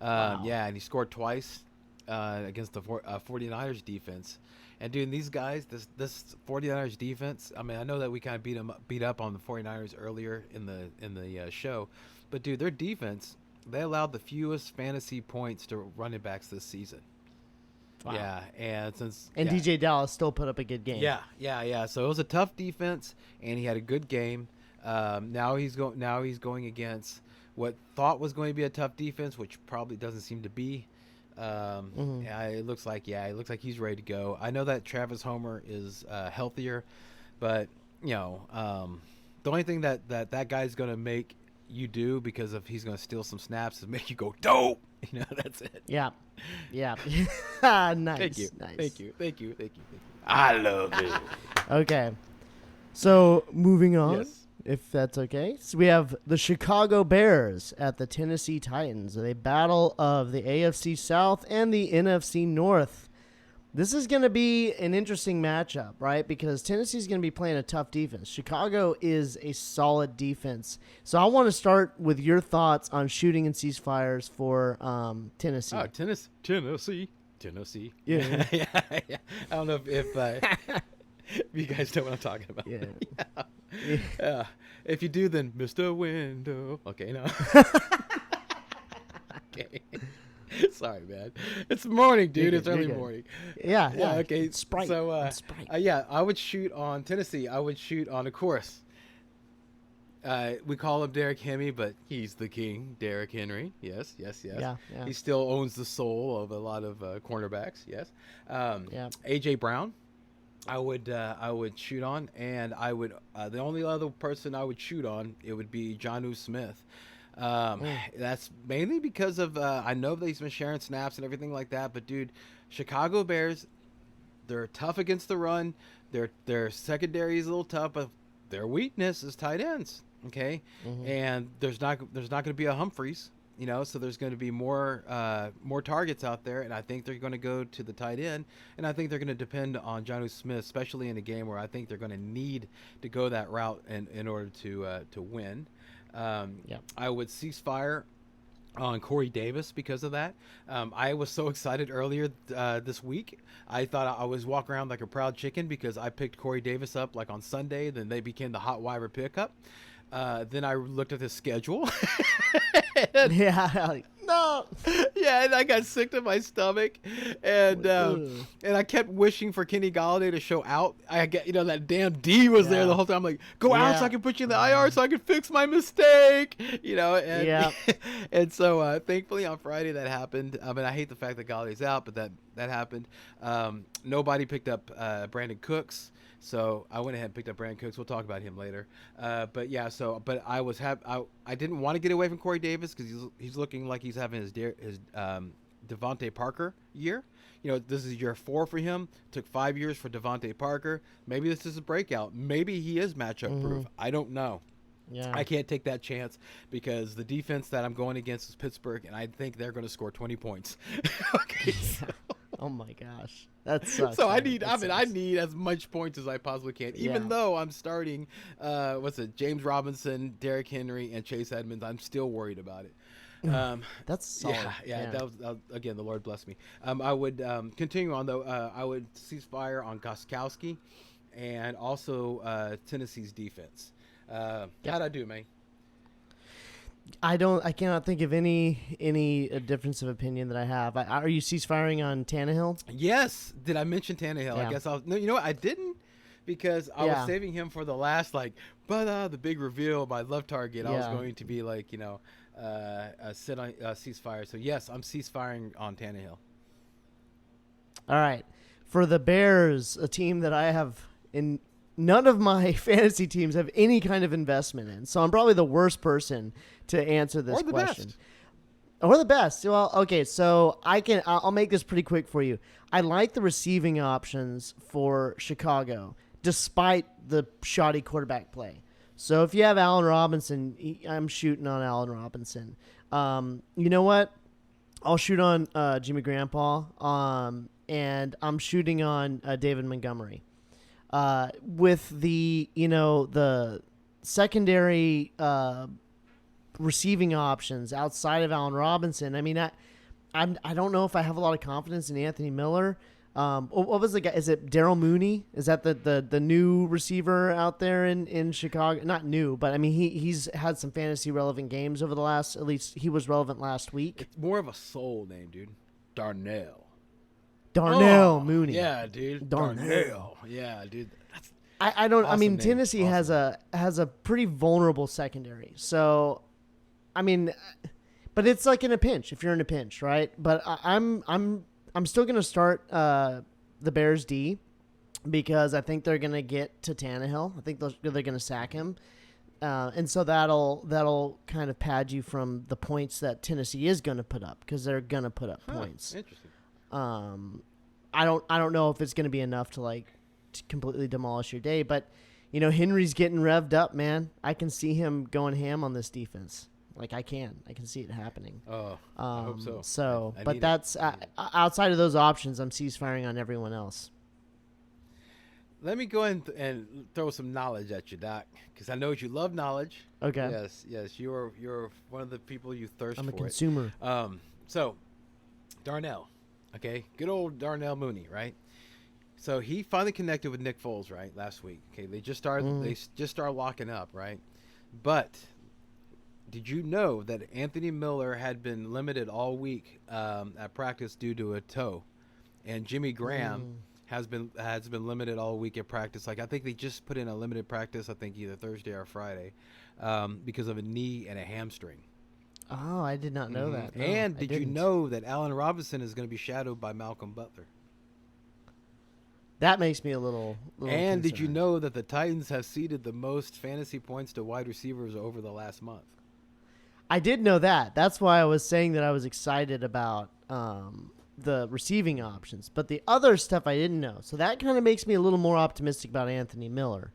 Wow. Yeah, and he scored twice against the 49ers defense. And dude, these guys, this 49ers defense, I mean, I know that we kind of beat up on the 49ers earlier in the show, but dude, their defense, they allowed the fewest fantasy points to running backs this season. Wow. Yeah, and DJ Dallas still put up a good game. Yeah. So it was a tough defense, and he had a good game. Now he's going against what thought was going to be a tough defense, which probably doesn't seem to be. It looks like he's ready to go. I know that Travis Homer is healthier, but the only thing that guy's going to make you do, because if he's going to steal some snaps, is make you go dope. That's it. Yeah. Nice. Thank you. I love it. Okay. So moving on. Yes. If that's okay. So we have the Chicago Bears at the Tennessee Titans. A battle of the AFC South and the NFC North. This is going to be an interesting matchup, right? Because Tennessee's going to be playing a tough defense. Chicago is a solid defense. So I want to start with your thoughts on shooting and ceasefires for Tennessee. Oh, Tennessee. Yeah. Yeah. I don't know if you guys know what I'm talking about. Yeah. If you do, then Mr. Window. Okay, no. Okay. Sorry, man. It's morning, dude. It's early morning. Yeah. Okay. Sprite. So, I would shoot on Tennessee. I would shoot on a course. We call him Derrick Henry, but he's the king, Derrick Henry. Yes. Yeah. He still owns the soul of a lot of cornerbacks. Yes. AJ Brown. I would shoot on, and I would the only other person I would shoot on, it would be Jonnu Smith. That's mainly because of I know that he's been sharing snaps and everything like that, but dude, Chicago Bears, they're tough against the run. Their secondary is a little tough, but their weakness is tight ends. Okay, and there's not going to be a Humphreys. So there's going to be more targets out there, and I think they're going to go to the tight end, and I think they're going to depend on Jonnu Smith, especially in a game where I think they're going to need to go that route in order to win. I would ceasefire on Corey Davis because of that. I was so excited earlier this week. I thought I was walking around like a proud chicken because I picked Corey Davis up like on Sunday. Then they became the hot wire pickup. Then I looked at his schedule. No. Yeah, and I got sick to my stomach, and I kept wishing for Kenny Golladay to show out. I get that damn D was there the whole time. I'm like, go out so I can put you in the IR so I can fix my mistake. And so thankfully on Friday that happened. I mean, I hate the fact that Galladay's out, but that happened. Nobody picked up Brandon Cooks. So I went ahead and picked up Brandon Cooks. We'll talk about him later. But I was I didn't want to get away from Corey Davis because he's looking like he's having his Devontae Parker year. This is year 4 for him. Took 5 years for Devontae Parker. Maybe this is a breakout. Maybe he is matchup proof. I don't know. Yeah. I can't take that chance because the defense that I'm going against is Pittsburgh, and I think they're going to score 20 points. Okay. So. Oh my gosh, that sucks. So I man. I need as much points as I possibly can, even though I'm starting, James Robinson, Derrick Henry, and Chase Edmonds. I'm still worried about it. That's solid. Yeah. That was, again, the Lord bless me. I would continue on though. I would cease fire on Gostkowski, and also Tennessee's defense. How'd I do, man? I cannot think of any difference of opinion that I have. Are you ceasefiring on Tannehill? Yes. Did I mention Tannehill? Yeah. I guess no. You know what? I didn't, because I was saving him for the last the big reveal, my love target. I was going to be sit on ceasefire. So yes, I'm ceasefiring on Tannehill. All right, for the Bears, a team that I have in. None of my fantasy teams have any kind of investment in, so I'm probably the worst person to answer this question. Best. Or the best. Well, okay, so I'll make this pretty quick for you. I like the receiving options for Chicago, despite the shoddy quarterback play. So if you have Allen Robinson, I'm shooting on Allen Robinson. You know what? I'll shoot on Jimmy Grandpa, and I'm shooting on David Montgomery. With the secondary receiving options outside of Allen Robinson, I mean, I don't know if I have a lot of confidence in Anthony Miller. What was the guy? Is it Darryl Mooney? Is that the new receiver out there in Chicago? Not new, but I mean he's had some fantasy relevant games over the last. At least he was relevant last week. It's more of a soul name, dude. Darnell Mooney. Yeah, dude. Darnell. Yeah, dude. That's I don't. awesome I mean, name. Tennessee Awesome. has a pretty vulnerable secondary. So, I mean, but it's like in a pinch. If you're in a pinch, right? But I'm still gonna start the Bears D because I think they're gonna get to Tannehill. I think they're gonna sack him, and so that'll kind of pad you from the points that Tennessee is gonna put up because they're gonna put up points. Interesting. I don't know if it's going to be enough to completely demolish your day, but Henry's getting revved up, man. I can see him going ham on this defense. I can see it happening. Oh, I hope so. But that's outside of those options, I'm ceasefiring on everyone else. Let me go in and throw some knowledge at you, Doc, because I know you love knowledge. Okay. Yes, you're one of the people you thirst for. I'm a consumer. So Darnell. Okay, good old Darnell Mooney, right? So he finally connected with Nick Foles, right, last week. Okay, they just started locking up, right? But did you know that Anthony Miller had been limited all week at practice due to a toe, and Jimmy Graham has been limited all week at practice? I think they just put in a limited practice. I think either Thursday or Friday because of a knee and a hamstring. Oh, I did not know that. No, and did you know that Allen Robinson is going to be shadowed by Malcolm Butler? That makes me a little and concerned. Did you know that the Titans have ceded the most fantasy points to wide receivers over the last month? I did know that. That's why I was saying that I was excited about the receiving options. But the other stuff I didn't know. So that kind of makes me a little more optimistic about Anthony Miller,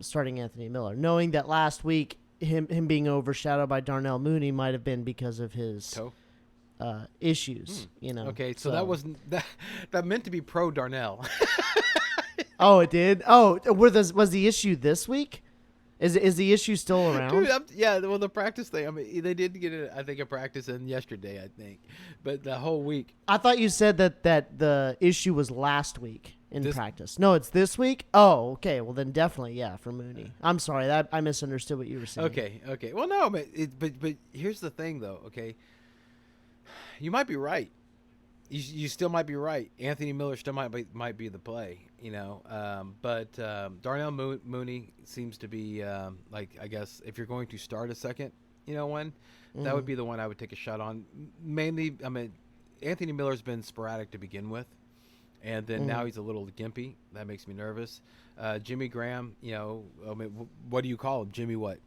starting Anthony Miller, knowing that last week him being overshadowed by Darnell Mooney might have been because of his toe issues. Okay, so that wasn't that meant to be pro Darnell. Oh, it did. Oh, was the issue this week? Is the issue still around? Dude, well, the practice thing. I mean, they did get a practice in yesterday, I think, but the whole week. I thought you said that the issue was last week in practice. No, it's this week. Oh, okay. Well, then definitely, yeah, for Mooney. I'm sorry that I misunderstood what you were saying. Okay. Well, no, but here's the thing, though. Okay, you might be right. You still might be right. Anthony Miller still might be the play, but Darnell Mooney seems to be I guess if you're going to start a second, one, that would be the one I would take a shot on. Mainly, I mean, Anthony Miller's been sporadic to begin with, and then now he's a little gimpy. That makes me nervous. Jimmy Graham, I mean, what do you call him? Jimmy what?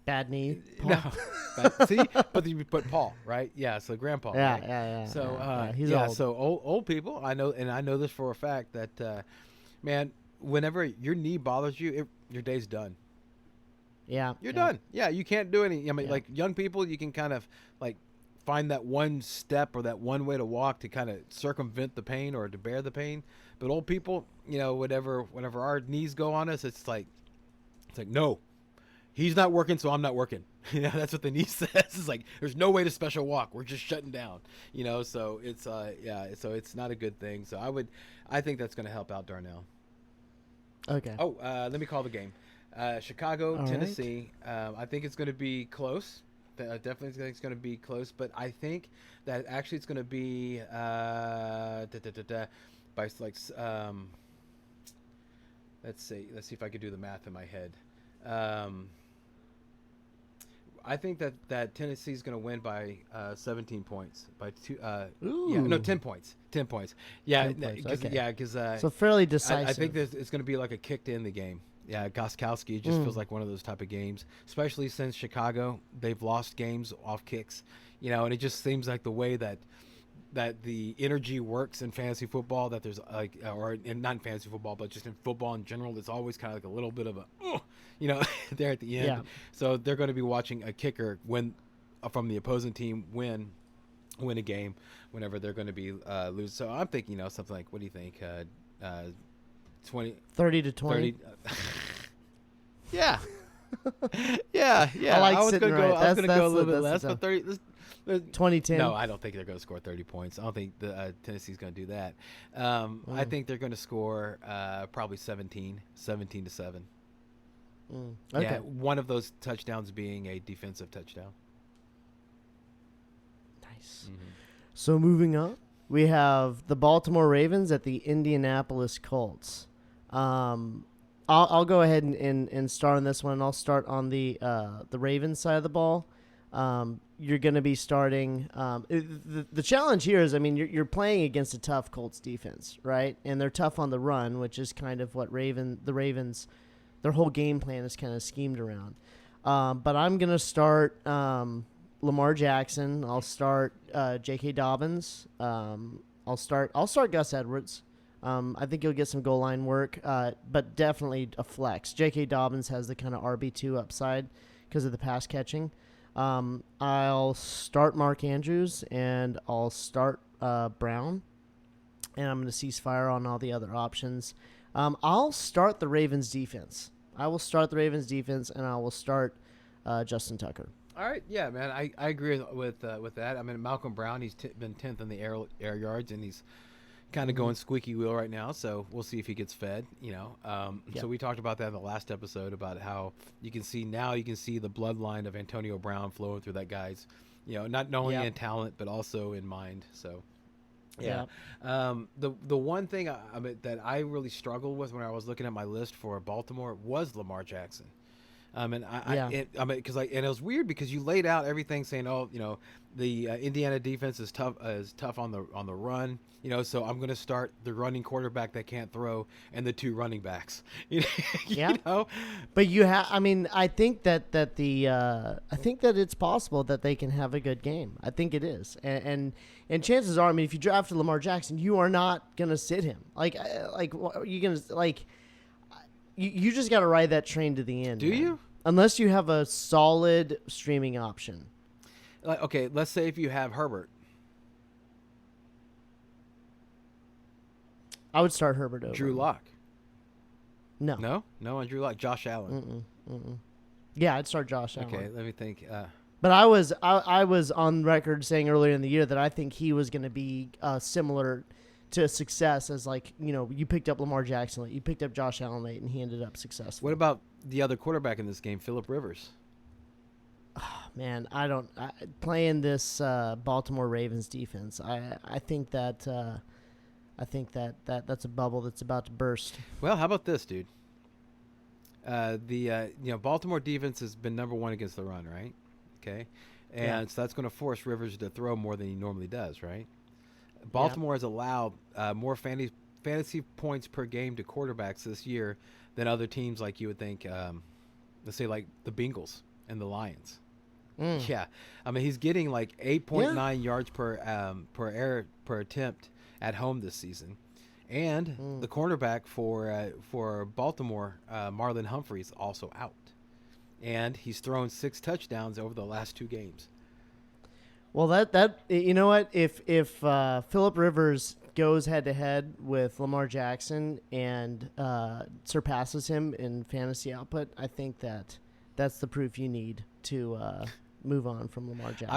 Bad knee. Paul. No, see, but you put Paul, right? Yeah, so grandpa. Yeah, right? yeah. So He's yeah, old. so old people. I know this for a fact that man, whenever your knee bothers you, your day's done. Yeah, You're done. Yeah, you can't do any. I mean, Yeah. like young people, you can kind of like find that one step or that one way to walk to kind of circumvent the pain or to bear the pain. But old people, whenever our knees go on us, it's like no, he's not working, so I'm not working. That's what the knee says. It's like there's no way to special walk. We're just shutting down. So it's so it's not a good thing. So I think that's going to help out Darnell. Okay. Oh, let me call the game. Chicago, All Tennessee. I think it's going to be close. Definitely think it's going to be close, but I think that actually it's going to be by like let's see if I could do the math in my head. I think that Tennessee's going to win by 17 points by 2. Yeah, no, 10 points. 10 points. Yeah, 10 points, because okay. So fairly decisive. I think it's going to be like a kick to end the game. Yeah, Goskowski just feels like one of those type of games, especially since Chicago, they've lost games off kicks, and it just seems like the way that the energy works in fantasy football, that there's like, or not in fantasy football, but just in football in general, it's always kind of like a little bit of a, there at the end. Yeah. So they're going to be watching a kicker win from the opposing team win a game whenever they're going to be lose. So I'm thinking, something like, what do you think? 30 to 20. 30, yeah. yeah. I was sitting going to go. right. I was going to go a little bit that's less, but 30. 2010. No, I don't think they're going to score 30 points. I don't think Tennessee's going to do that. I think they're going to score probably 17 to 7. Okay. Yeah, one of those touchdowns being a defensive touchdown. Nice. So moving on, we have the Baltimore Ravens at the Indianapolis Colts. I'll go ahead and start on this one. I'll start on the Ravens side of the ball. You're going to be starting. The challenge here is, I mean, you're playing against a tough Colts defense, right? And they're tough on the run, which is kind of what the Ravens, their whole game plan is kind of schemed around. But I'm going to start Lamar Jackson. I'll start J.K. Dobbins. I'll start Gus Edwards. I think he'll get some goal line work, but definitely a flex. J.K. Dobbins has the kind of RB2 upside because of the pass catching. I'll start Mark Andrews, and I'll start Brown, and I'm going to cease fire on all the other options. I'll start the Ravens defense. I will start the Ravens defense, and I will start Justin Tucker. All right, yeah, man, I agree with that. I mean, Malcolm Brown, he's been 10th in the air yards, and he's kind of going squeaky wheel right now, so we'll see if he gets fed, So we talked about that in the last episode about how you can see the bloodline of Antonio Brown flowing through that guy's, not only in talent but also in mind. So yeah. The one thing that I really struggled with when I was looking at my list for Baltimore was Lamar Jackson. And it was weird because you laid out everything saying, the Indiana defense is tough on the run, so I'm going to start the running quarterback that can't throw and the 2 running backs. But you have, I think that I think that it's possible that they can have a good game. I think it is, and chances are, if you drafted Lamar Jackson, you are not going to sit him. You're going to You just got to ride that train to the end. Do you? Unless you have a solid streaming option. Okay, let's say if you have Herbert. I would start Herbert over Drew Lock. No, on Drew Lock. Josh Allen. Yeah, I'd start Josh Allen. Okay, let me think. But I was on record saying earlier in the year that I think he was going to be similar to success as you picked up Lamar Jackson late, you picked up Josh Allen late, and he ended up successful. What about the other quarterback in this game, Phillip Rivers? Oh, man, playing this Baltimore Ravens defense, I think that that's a bubble that's about to burst. Well, how about this, dude? Baltimore defense has been number 1 against the run, right? Okay, and so that's going to force Rivers to throw more than he normally does, right? Baltimore has allowed more fantasy points per game to quarterbacks this year than other teams, like you would think. Let's say like the Bengals. and the Lions. Mm. Yeah, I mean he's getting like 8.9 yards per attempt at home this season, and the cornerback for Baltimore, Marlon Humphrey's also out, and he's thrown 6 touchdowns over the last 2 games. Well, that you know what, if Phillip Rivers goes head to head with Lamar Jackson and surpasses him in fantasy output, I think that's the proof you need to move on from Lamar Jackson.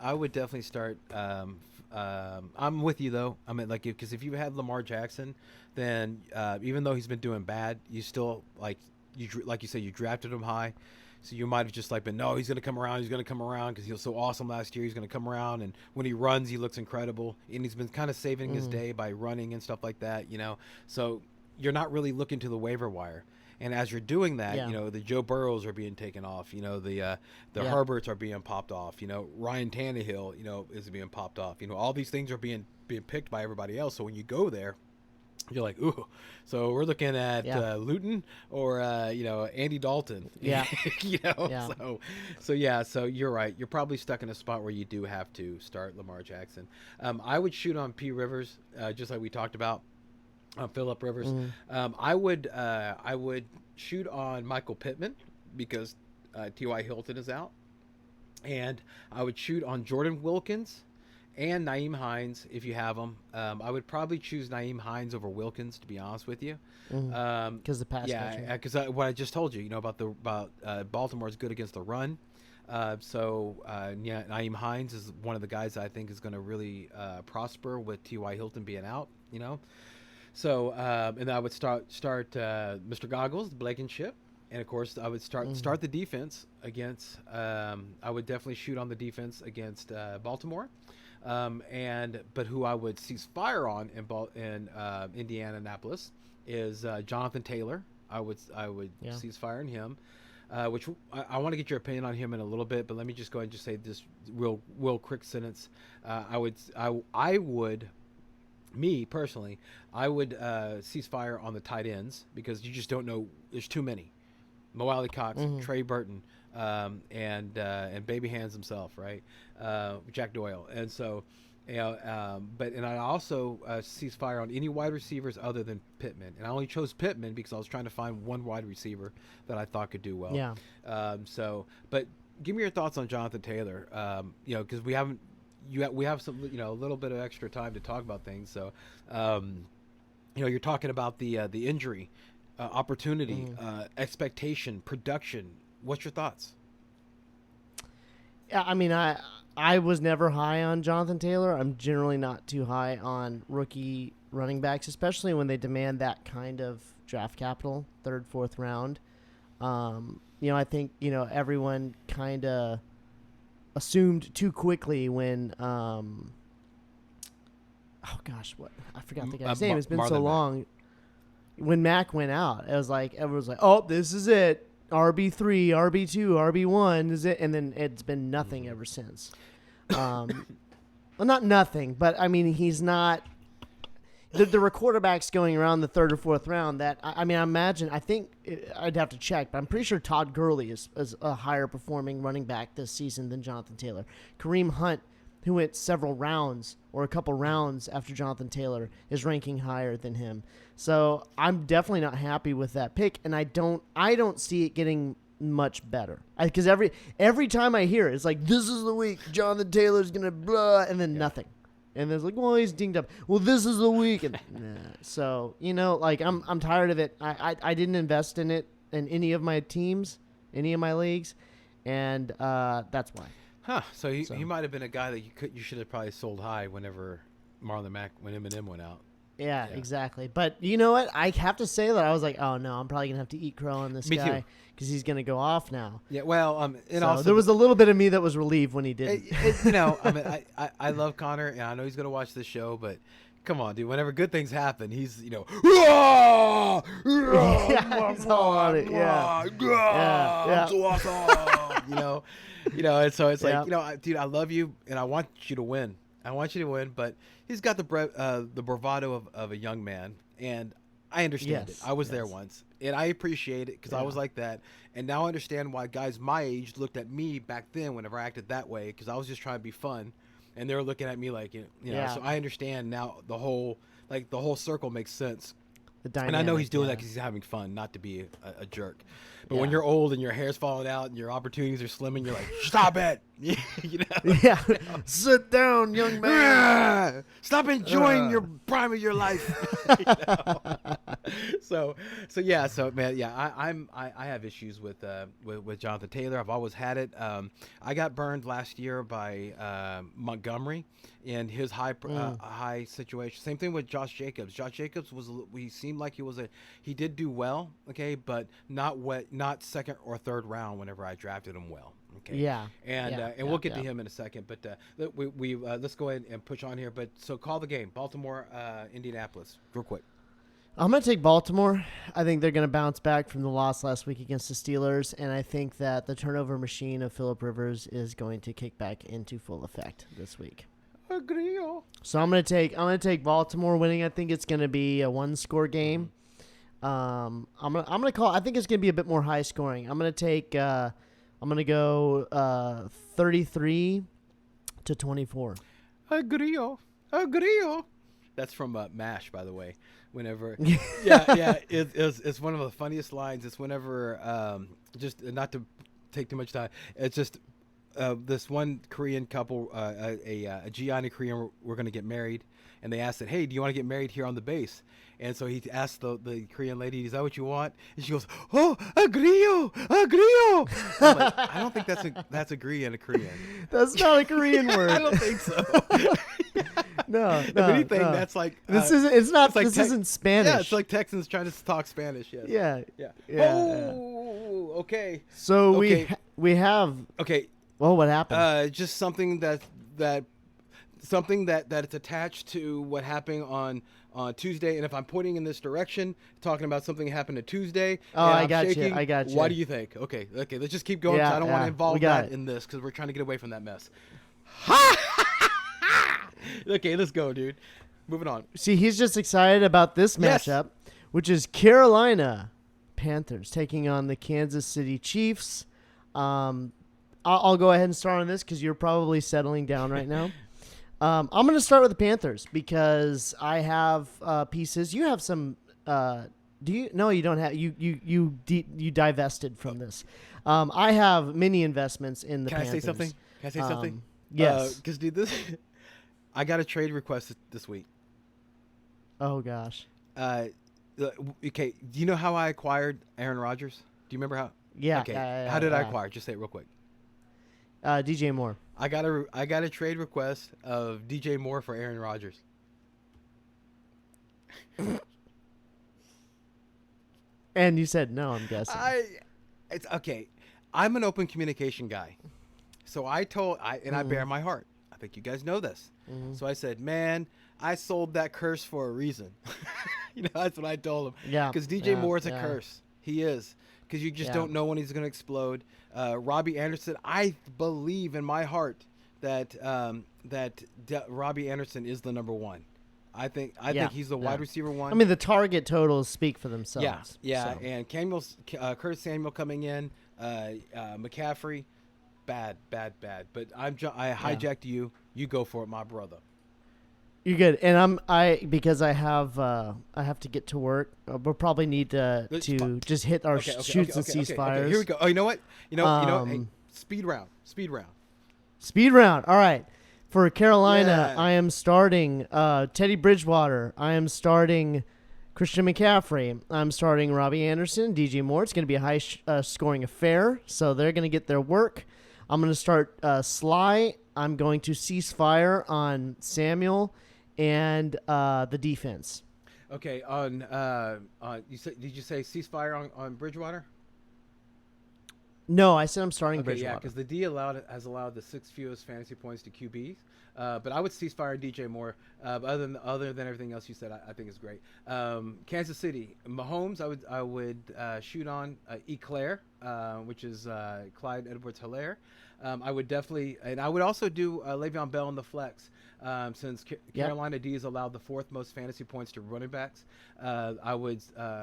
I would definitely start. I'm with you though. I mean, like, because if you had Lamar Jackson, then even though he's been doing bad, you still like you said, you drafted him high. So you might have just like been, no, he's going to come around. He's going to come around because he was so awesome last year. He's going to come around, and when he runs, he looks incredible. And he's been kind of saving his day by running and stuff like that, you know. So you're not really looking to the waiver wire. And as you're doing that, you know, the Joe Burrows are being taken off. You know, the Herberts are being popped off. You know, Ryan Tannehill, you know, is being popped off. You know, all these things are being picked by everybody else. So when you go there, you're like, ooh. So we're looking at Luton or you know, Andy Dalton. Yeah. You know. Yeah. So you're right. You're probably stuck in a spot where you do have to start Lamar Jackson. I would shoot on P. Rivers, just like we talked about. Phillip Rivers. I would shoot on Michael Pittman because T.Y. Hilton is out, and I would shoot on Jordan Wilkins and Nyheim Hines if you have them. I would probably choose Nyheim Hines over Wilkins, to be honest with you. Because the pass. Yeah, because what I just told you, you know, about Baltimore is good against the run. Nyheim Hines is one of the guys I think is going to really prosper with T.Y. Hilton being out. You know. So, and I would start Mr. Goggles, Blankenship, and of course I would start the defense against. I would definitely shoot on the defense against Baltimore, but who I would cease fire on in Indianapolis is Jonathan Taylor. I would cease fire on him, which I want to get your opinion on him in a little bit. But let me just go ahead and just say this real quick sentence. I would. Me personally, I would cease fire on the tight ends because you just don't know. There's too many. Mo Alley Cox, Trey Burton, and Baby Hands himself, right? Jack Doyle, and so, you know, and I also cease fire on any wide receivers other than Pittman, and I only chose Pittman because I was trying to find one wide receiver that I thought could do well. Yeah. But give me your thoughts on Jonathan Taylor. You know, because we have some, you know, a little bit of extra time to talk about things. So, you know, you're talking about the injury, opportunity, expectation, production. What's your thoughts? Yeah, I mean, I was never high on Jonathan Taylor. I'm generally not too high on rookie running backs, especially when they demand that kind of draft capital, 3rd, 4th round. You know, I think, you know, everyone kind of assumed too quickly when I forgot the guy's name. It's been so long. When Mac went out, it was like everyone was like, "Oh, this is it. RB3, RB2, RB1 is it?" And then it's been nothing ever since. Well, not nothing, but I mean, he's not. There were quarterbacks going around the 3rd or 4th round that I mean, I think I'd have to check, but I'm pretty sure Todd Gurley is a higher performing running back this season than Jonathan Taylor. Kareem Hunt, who went several rounds or a couple rounds after Jonathan Taylor, is ranking higher than him. So I'm definitely not happy with that pick, and I don't see it getting much better. Because every time I hear it, it's like, this is the week Jonathan Taylor's gonna blah, and then nothing. And there's like, well, he's dinged up. Well, this is the week. And, So, you know, like I'm tired of it. I didn't invest in it in any of my teams, any of my leagues, and that's why. Huh? So he might have been a guy that you should have probably sold high whenever Marlon Mack when Eminem went out. Yeah, exactly. But you know what? I have to say that I was like, oh no, I'm probably gonna have to eat crow on this guy because he's gonna go off now. Yeah. Well, and so also there was a little bit of me that was relieved when he did. You know, I mean, I love Connor, and I know he's gonna watch this show, but come on, dude. Whenever good things happen, he's, you know, yeah, he's all on it. Yeah. So awesome. you know, and so it's like, you know, dude, I love you, and I want you to win. But he's got the bravado of a young man, and I understand it. Yes, I was there yes. once, and I appreciate it because I Yeah. was like that. And now I understand why guys my age looked at me back then whenever I acted that way because I was just trying to be fun, and they were looking at me like Yeah. So I understand now the whole circle makes sense. The And I know dynamic. he's doing that Yeah. because he's having fun, not to be a jerk. But when Yeah. you're old and your hair's falling out and your opportunities are slimming, you're like, stop it. you know? Yeah. Sit down, young man. Stop enjoying your prime of your life. You know? So man, yeah, I have issues with Jonathan Taylor. I've always had it. I got burned last year by Montgomery in his high situation. Same thing with Josh Jacobs. Josh Jacobs he seemed like he did do well, okay, but not second or third round whenever I drafted him well. Okay. Yeah. And we'll get to him in a second, but let's go ahead and push on here. But so call the game, Baltimore, Indianapolis, real quick. I'm going to take Baltimore. I think they're going to bounce back from the loss last week against the Steelers, and I think that the turnover machine of Phillip Rivers is going to kick back into full effect this week. Agree. So I'm going to take Baltimore winning. I think it's going to be a one-score game. I'm going to call. I think it's going to be a bit more high scoring. I'm going to go 33-24. Agree. That's from MASH, by the way. Whenever, it's one of the funniest lines. It's whenever, just not to take too much time. It's just this one Korean couple, a Gianni Korean, were going to get married, and they asked it, "Hey, do you want to get married here on the base?" And so he asked the Korean lady, "Is that what you want?" And she goes, "Oh, agrio." I'm like, I don't think that's agree in a Korean. That's not a Korean word. I don't think so. No. If anything, that's like this isn't. It's not. like this isn't Spanish. Yeah, it's like Texans trying to talk Spanish. Yes. Yeah. Oh, okay. So Okay. we have. Okay. Well, what happened? Just something that it's attached to what happened on Tuesday. And if I'm pointing in this direction, talking about something that happened on Tuesday. Oh, and I I'm got shaking, you. I got you. What do you think? Okay. Let's just keep going. 'Cause I don't want to involve that in this because we're trying to get away from that mess. Okay, let's go, dude. Moving on. See, he's just excited about this Yes. matchup, which is Carolina Panthers taking on the Kansas City Chiefs. I'll go ahead and start on this because you're probably settling down right now. I'm going to start with the Panthers because I have pieces. You have some. Do you? No, you don't have. You divested from this. I have many investments in the Panthers. Can I say something? Yes. Because dude, I got a trade request this week. Oh gosh. Okay. Do you know how I acquired Aaron Rodgers? Do you remember how? Yeah. Okay. How did I acquire? Just say it real quick. DJ Moore. I got a trade request of DJ Moore for Aaron Rodgers. And you said no, I'm guessing. It's okay. I'm an open communication guy, so I bear my heart. I think you guys know this. Mm-hmm. So I said, man, I sold that curse for a reason. That's what I told him. Yeah. Because DJ Moore is a curse. He is. Because you just don't know when he's going to explode. Robbie Anderson, I believe in my heart that Robbie Anderson is the number one. I think he's the wide receiver one. I mean, the target totals speak for themselves. Yeah. So. And Curtis Samuel coming in, McCaffrey, bad. But I hijacked you. You go for it, my brother. You're good, and because I have to get to work. We'll probably need to just hit our shoots and ceasefires. Okay, here we go. Oh, you know what? Hey, speed round. Speed round. All right. For Carolina, I am starting Teddy Bridgewater. I am starting Christian McCaffrey. I'm starting Robbie Anderson, DJ Moore. It's going to be a high scoring affair, so they're going to get their work. I'm going to start Sly. I'm going to ceasefire on Samuel and the defense. Okay. Did you say ceasefire on Bridgewater? No, I said I'm starting Okay, Bridgewater. yeah, because the D has allowed the 6th fewest fantasy points to QBs. But I would ceasefire DJ Moore. But other than everything else you said, I think is great. Kansas City, Mahomes, I would shoot on Eclair. which is Clyde Edwards-Helaire. I would definitely, and I would also do Le'Veon Bell in the flex. Since Carolina D has allowed the 4th most fantasy points to running backs, I would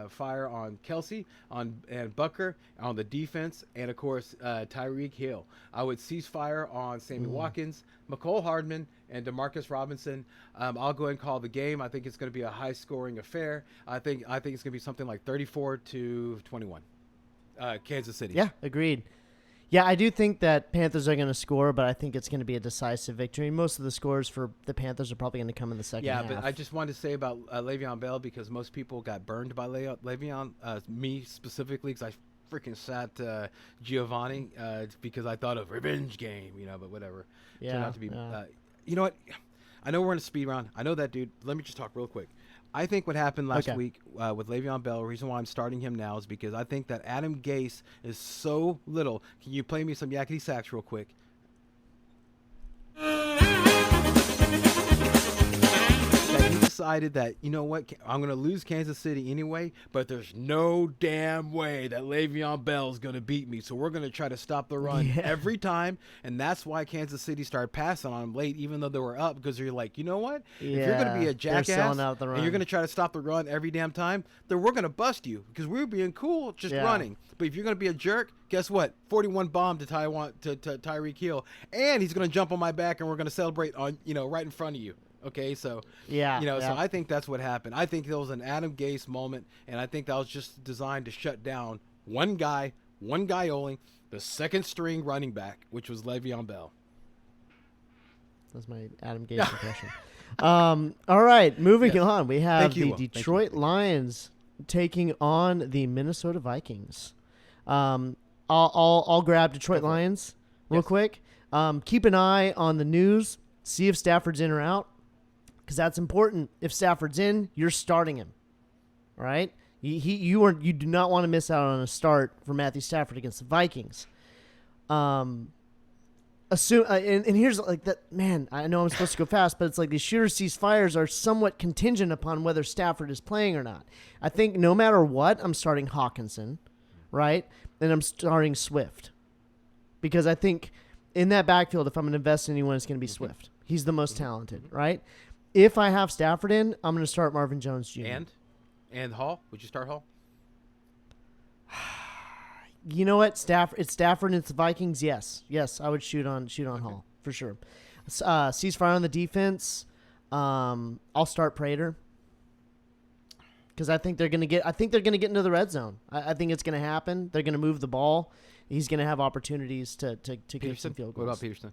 fire on Kelsey and Bucker on the defense, and of course Tyreek Hill. I would cease fire on Sammy Watkins, McCole Hardman, and Demarcus Robinson. I'll go ahead and call the game. I think it's going to be a high-scoring affair. I think it's going to be something like 34-21. Kansas City. Yeah, agreed. Yeah, I do think that Panthers are going to score, but I think it's going to be a decisive victory. Most of the scores for the Panthers are probably going to come in the second half. Yeah, but I just wanted to say about Le'Veon Bell, because most people got burned by Le'Veon, me specifically, because I freaking sat Giovanni because I thought of revenge game, but whatever. Yeah, turned out to be. You know what? I know we're in a speed round. I know that, dude. Let me just talk real quick. I think what happened last week with Le'Veon Bell, the reason why I'm starting him now is because I think that Adam Gase is so little. Can you play me some yakety sax real quick? That he decided that, you know what, I'm going to lose Kansas City anyway, but there's no damn way that Le'Veon Bell is going to beat me. So we're going to try to stop the run every time. And that's why Kansas City started passing on them late, even though they were up, because you're like, you know what? If you're going to be a jackass and you're going to try to stop the run every damn time, then we're going to bust you, because we're being cool just running. But if you're going to be a jerk, guess what? 41 bomb to Tyreek Hill, and he's going to jump on my back, and we're going to celebrate on right in front of you. Okay, so so I think that's what happened. I think there was an Adam Gase moment, and I think that was just designed to shut down one guy only, the second string running back, which was Le'Veon Bell. That's my Adam Gase impression. All right, moving on. We have the Detroit Lions taking on the Minnesota Vikings. I'll grab Detroit Lions real quick. Keep an eye on the news. See if Stafford's in or out, because that's important. If Stafford's in, you're starting him. All right? You do not want to miss out on a start for Matthew Stafford against the Vikings. And here's like that, man, I know I'm supposed to go fast, but it's like these shooter cease fires are somewhat contingent upon whether Stafford is playing or not. I think no matter what, I'm starting Hawkinson, right? And I'm starting Swift. Because I think in that backfield, if I'm going to invest in anyone, it's going to be Swift. He's the most talented, right? If I have Stafford in, I'm going to start Marvin Jones Jr. And Hall? Would you start Hall? You know what? It's Stafford and it's the Vikings. Yes, I would shoot on Hall for sure. Ceasefire on the defense. I'll start Prater because I think they're going to get into the red zone. I think it's going to happen. They're going to move the ball. He's going to have opportunities to get some field goals. What about Peterson?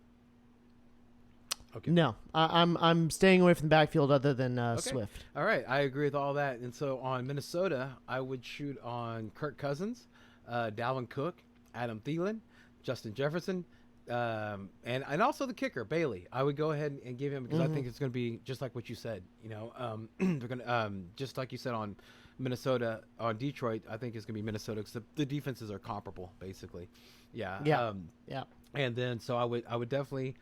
Okay. No, I'm staying away from the backfield other than Swift. All right, I agree with all that. And so on Minnesota, I would shoot on Kirk Cousins, Dalvin Cook, Adam Thielen, Justin Jefferson, and also the kicker Bailey. I would go ahead and give him, because I think it's going to be just like what you said. They're going to just like you said on Minnesota, on Detroit. I think it's going to be Minnesota because the defenses are comparable, basically. Yeah. And then so I would definitely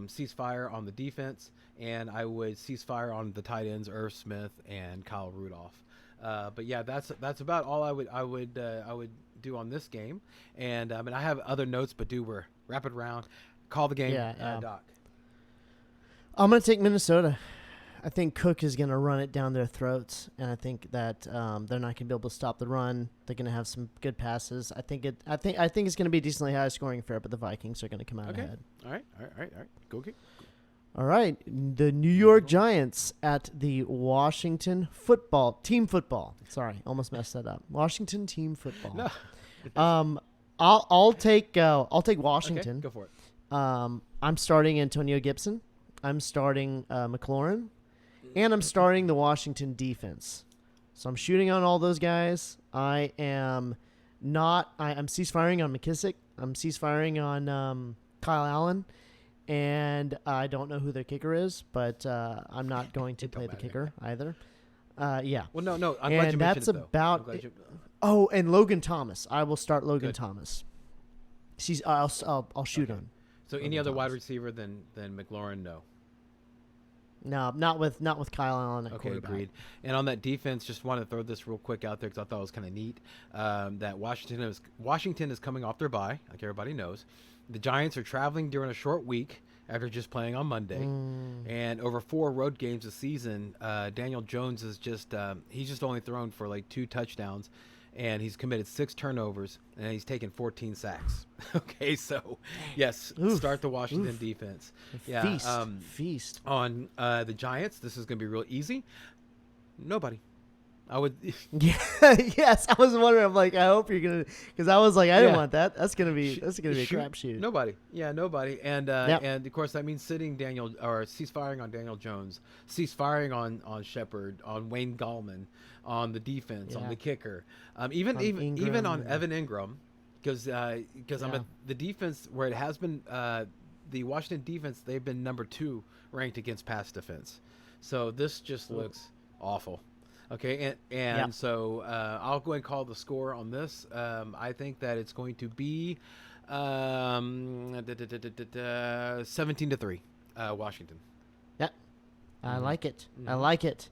cease fire on the defense, and I would cease fire on the tight ends Irv Smith and Kyle Rudolph. But yeah, that's about all I would do on this game. And I have other notes, but we're rapid round. Call the game, Doc. I'm gonna take Minnesota. I think Cook is going to run it down their throats, and I think that they're not going to be able to stop the run. They're going to have some good passes. I think it's going to be a decently high scoring affair, but the Vikings are going to come out ahead. All right. Go get. All right, the New York Giants at the Washington team football. Sorry, almost messed that up. Washington team football. No. I'll take Washington. Okay, go for it. I'm starting Antonio Gibson. I'm starting McLaurin. And I'm starting the Washington defense. So I'm shooting on all those guys. I'm ceasefiring on McKissick. I'm ceasefiring on Kyle Allen. And I don't know who their kicker is, but I'm not going to play the kicker either. Yeah. Well, no. I'm glad you mentioned it, though. Oh, and Logan Thomas. I will start Logan Thomas. I'll shoot on. So any other wide receiver than McLaurin, no. No, not with Kyle Allen at Okay, quarterback. agreed. And on that defense, just wanted to throw this real quick out there because I thought it was kind of neat that Washington is coming off their bye, like everybody knows. The Giants are traveling during a short week after just playing on Monday, and over 4 road games this season, Daniel Jones is he's just only thrown for like 2 touchdowns. And he's committed 6 turnovers, and he's taken 14 sacks. Okay, so yes, start the Washington defense. Yeah, Feast. On the Giants, this is going to be real easy. Nobody. I would. Yeah, yes. I was wondering. I'm like, I hope you're gonna, because I was like, I didn't want that. That's gonna be a crapshoot. Nobody. Yeah, nobody. And and of course that means ceasefiring on Daniel Jones, ceasefiring on Shepard, on Wayne Gallman, on the defense, on the kicker, even on Evan Ingram, because the defense where it has been the Washington defense, they've been number 2 ranked against pass defense, so this just looks awful. Okay, and so I'll go ahead and call the score on this. I think that it's going to be 17-3, Washington. Yeah, I like it. I like it.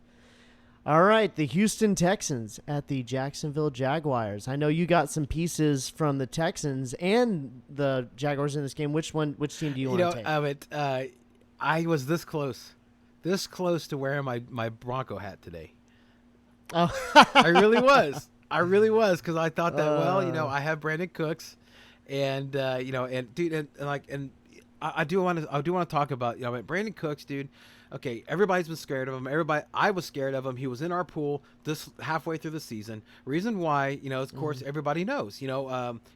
All right, the Houston Texans at the Jacksonville Jaguars. I know you got some pieces from the Texans and the Jaguars in this game. Which team do you want to take? I was this close to wearing my Bronco hat today. Oh, I really was because I thought that I have Brandon Cooks, and I do want to talk about Brandon Cooks, dude. Okay, everybody's been scared of him. I was scared of him. He was in our pool this halfway through the season. Reason why, of course, everybody knows.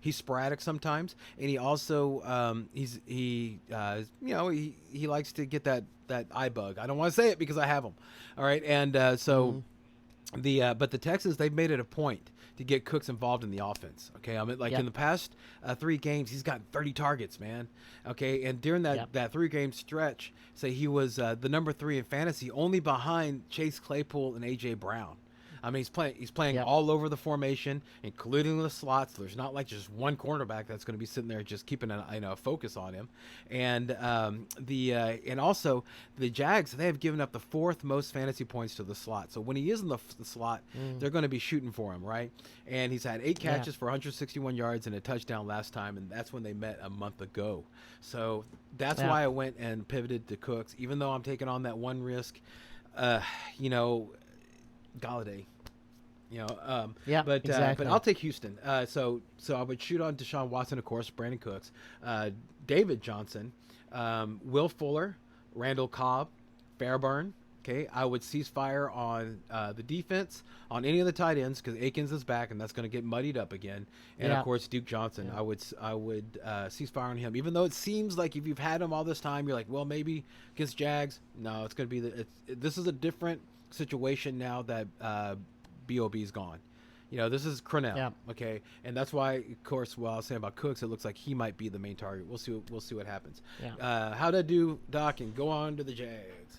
He's sporadic sometimes, and he also he likes to get that eye bug. I don't want to say it because I have him. All right, and but the Texans, they've made it a point to get Cooks involved in the offense. Okay, in the past 3 games, he's got 30 targets, man. Okay, and during that 3-game stretch, say he was the number 3 in fantasy, only behind Chase Claypool and AJ Brown. I mean, he's playing all over the formation, including the slots. There's not like just one cornerback that's going to be sitting there just keeping a focus on him. And and also the Jags, they have given up the 4th most fantasy points to the slot. So when he is in the slot, they're going to be shooting for him, right? And he's had 8 catches for 161 yards and a touchdown last time, and that's when they met a month ago. So that's why I went and pivoted to Cooks, even though I'm taking on that one risk. Galladay, exactly. But I'll take Houston. So I would shoot on Deshaun Watson, of course, Brandon Cooks, David Johnson, Will Fuller, Randall Cobb, Fairburn. Okay, I would cease fire on the defense, on any of the tight ends because Akins is back and that's going to get muddied up again. And of course Duke Johnson, I would cease fire on him. Even though it seems like if you've had him all this time, you're like, well, maybe against Jags. No, it's going to be this is a different situation now that B.O.B.'s gone. This is Cornell, okay, and that's why, of course, while I was saying about Cooks, it looks like he might be the main target. We'll see what happens. How'd I do, Doc? And go on to the Jags.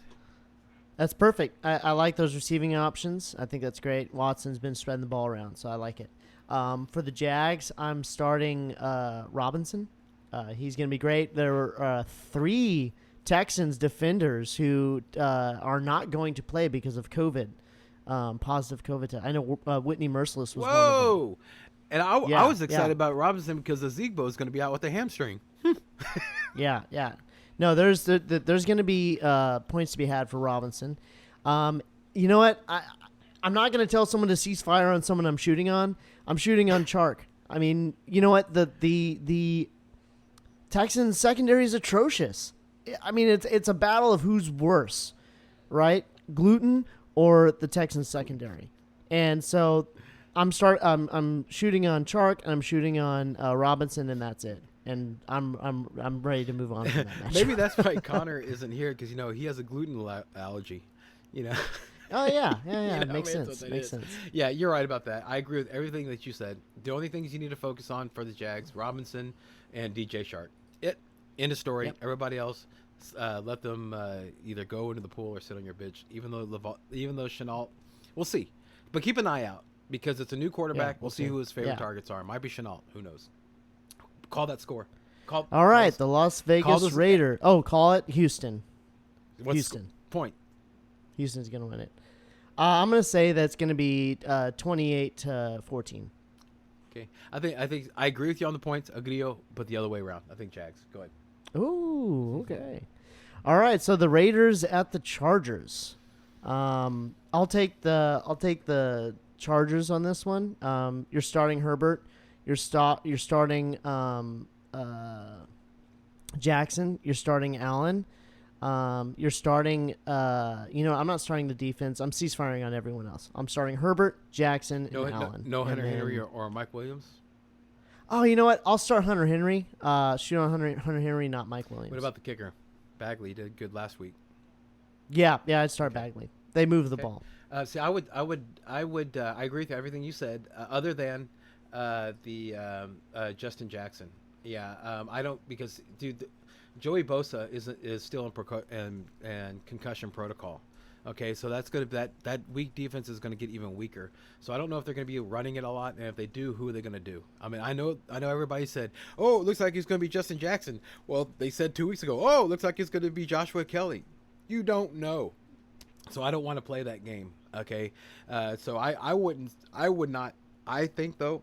That's perfect. I like those receiving options. I think that's great. Watson's been spreading the ball around, so I like it. For the Jags, I'm starting Robinson. He's going to be great. There were 3 Texans defenders who are not going to play because of COVID, positive COVID. I know Whitney Merciless was one of them. And I was excited about Robinson because Ezigbo is going to be out with a hamstring. Yeah. No, there's going to be points to be had for Robinson. You know what? I'm not going to tell someone to cease fire on someone I'm shooting on. I'm shooting on Chark. I mean, you know what? The Texans secondary is atrocious. I mean, it's a battle of who's worse, right? Gluten or the Texans secondary. And so I'm shooting on Chark and I'm shooting on Robinson, and that's it. And I'm ready to move on from that match. Maybe that's why Connor isn't here because he has a gluten allergy. Oh yeah. Makes sense. Yeah, you're right about that. I agree with everything that you said. The only things you need to focus on for the Jags, Robinson and DJ Shark. End of story. Yep. Everybody else, let them either go into the pool or sit on your bench. Even though Chenault, we'll see. But keep an eye out because it's a new quarterback. We'll see who his favorite targets are. Might be Chenault. Who knows? Call that score. All right, the Las Vegas Raider. Oh, call it Houston. Houston. Point. Houston's going to win it. I'm going to say that's going to be 28-14. Okay. I think I agree with you on the points, Agrio, but the other way around. I think Jags. Go ahead. Ooh, okay. All right, so the Raiders at the Chargers. I'll take the Chargers on this one. You're starting Herbert. You're starting Jackson. You're starting Allen. You're starting. I'm not starting the defense. I'm ceasefiring on everyone else. I'm starting Herbert, Jackson, and Allen. No Hunter Henry or Mike Williams. Oh, you know what? I'll start Hunter Henry. Shoot on Hunter Henry, not Mike Williams. What about the kicker? Bagley did good last week. Yeah, I'd start Bagley. They move the ball. See, I agree with everything you said, other than the Justin Jackson. Yeah, I don't because dude, Joey Bosa is still in concussion protocol. Okay, so that's that weak defense is going to get even weaker. So I don't know if they're going to be running it a lot, and if they do, who are they going to do? I mean, I know everybody said, "Oh, it looks like he's going to be Justin Jackson." Well, they said 2 weeks ago, "Oh, it looks like it's going to be Joshua Kelly." You don't know, so I don't want to play that game. Okay, so I would not. I think though,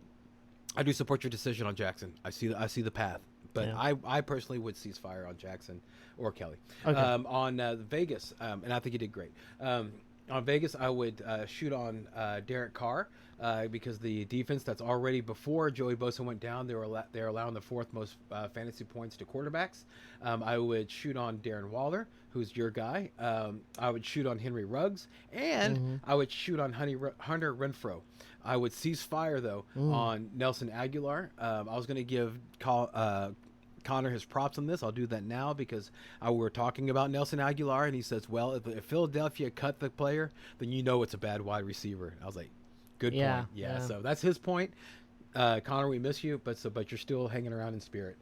I do support your decision on Jackson. I see the path. But yeah. I personally would cease fire on Jackson or Kelly. Okay. On Vegas, and I think he did great. On Vegas, I would shoot on Derek Carr because the defense that's already before Joey Bosa went down, they're allowing the fourth most fantasy points to quarterbacks. I would shoot on Darren Waller, who's your guy. I would shoot on Henry Ruggs, and I would shoot on Hunter Renfrow. I would cease fire, though, on Nelson Aguilar. I was going to give Connor his props on this. I'll do that now because we were talking about Nelson Aguilar, and he says, well, if Philadelphia cut the player, then you know it's a bad wide receiver. And I was like, good point. Yeah, so that's his point. Connor, we miss you, but you're still hanging around in spirit.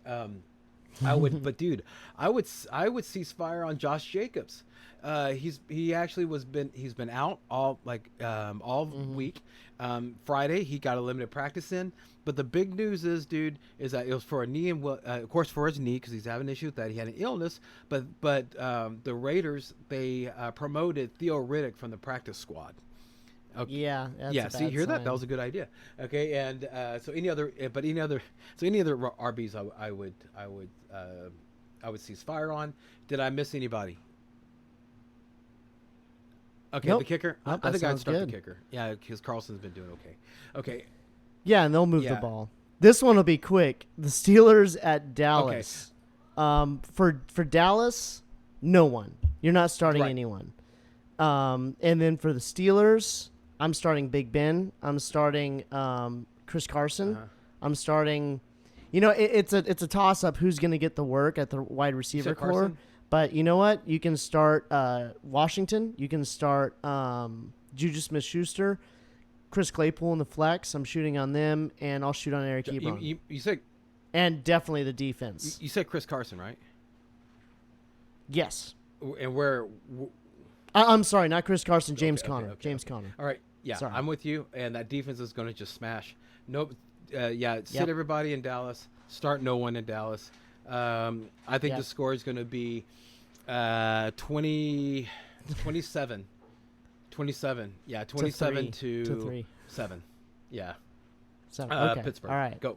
I would, but dude, I would cease fire on Josh Jacobs. He's been out all week. Friday he got a limited practice in, but the big news is that it was for a knee and of course for his knee because he's having an issue with that. He had an illness, but the Raiders they promoted Theo Riddick from the practice squad. Okay. Yeah. See, hear that? That was a good idea. Okay, and so any other RBs I would cease fire on. Did I miss anybody? Okay, nope. The kicker. Nope, I think I'd start good. The kicker. Yeah, because Carlson's been doing okay. Okay. Yeah, and they'll move the ball. This one will be quick. The Steelers at Dallas. Okay. For Dallas, no one. You're not starting anyone. And then for the Steelers, I'm starting Big Ben. I'm starting Chris Carson. I'm starting. It's a toss up. Who's going to get the work at the wide receiver core? Carson? But you know what? You can start Washington. You can start Juju Smith-Schuster, Chris Claypool in the flex. I'm shooting on them, and I'll shoot on Eric Ebron. You said, and definitely the defense. You said Chris Carson, right? Yes. And where? I'm sorry, not Chris Carson. James Conner. Okay. James Conner. All right. Yeah, sorry. I'm with you. And that defense is going to just smash. Nope. Sit everybody in Dallas. Start no one in Dallas. I think the score is going to be 27. 27. Yeah, 27 to 7. Yeah. 7. Okay. Pittsburgh. All right. Go.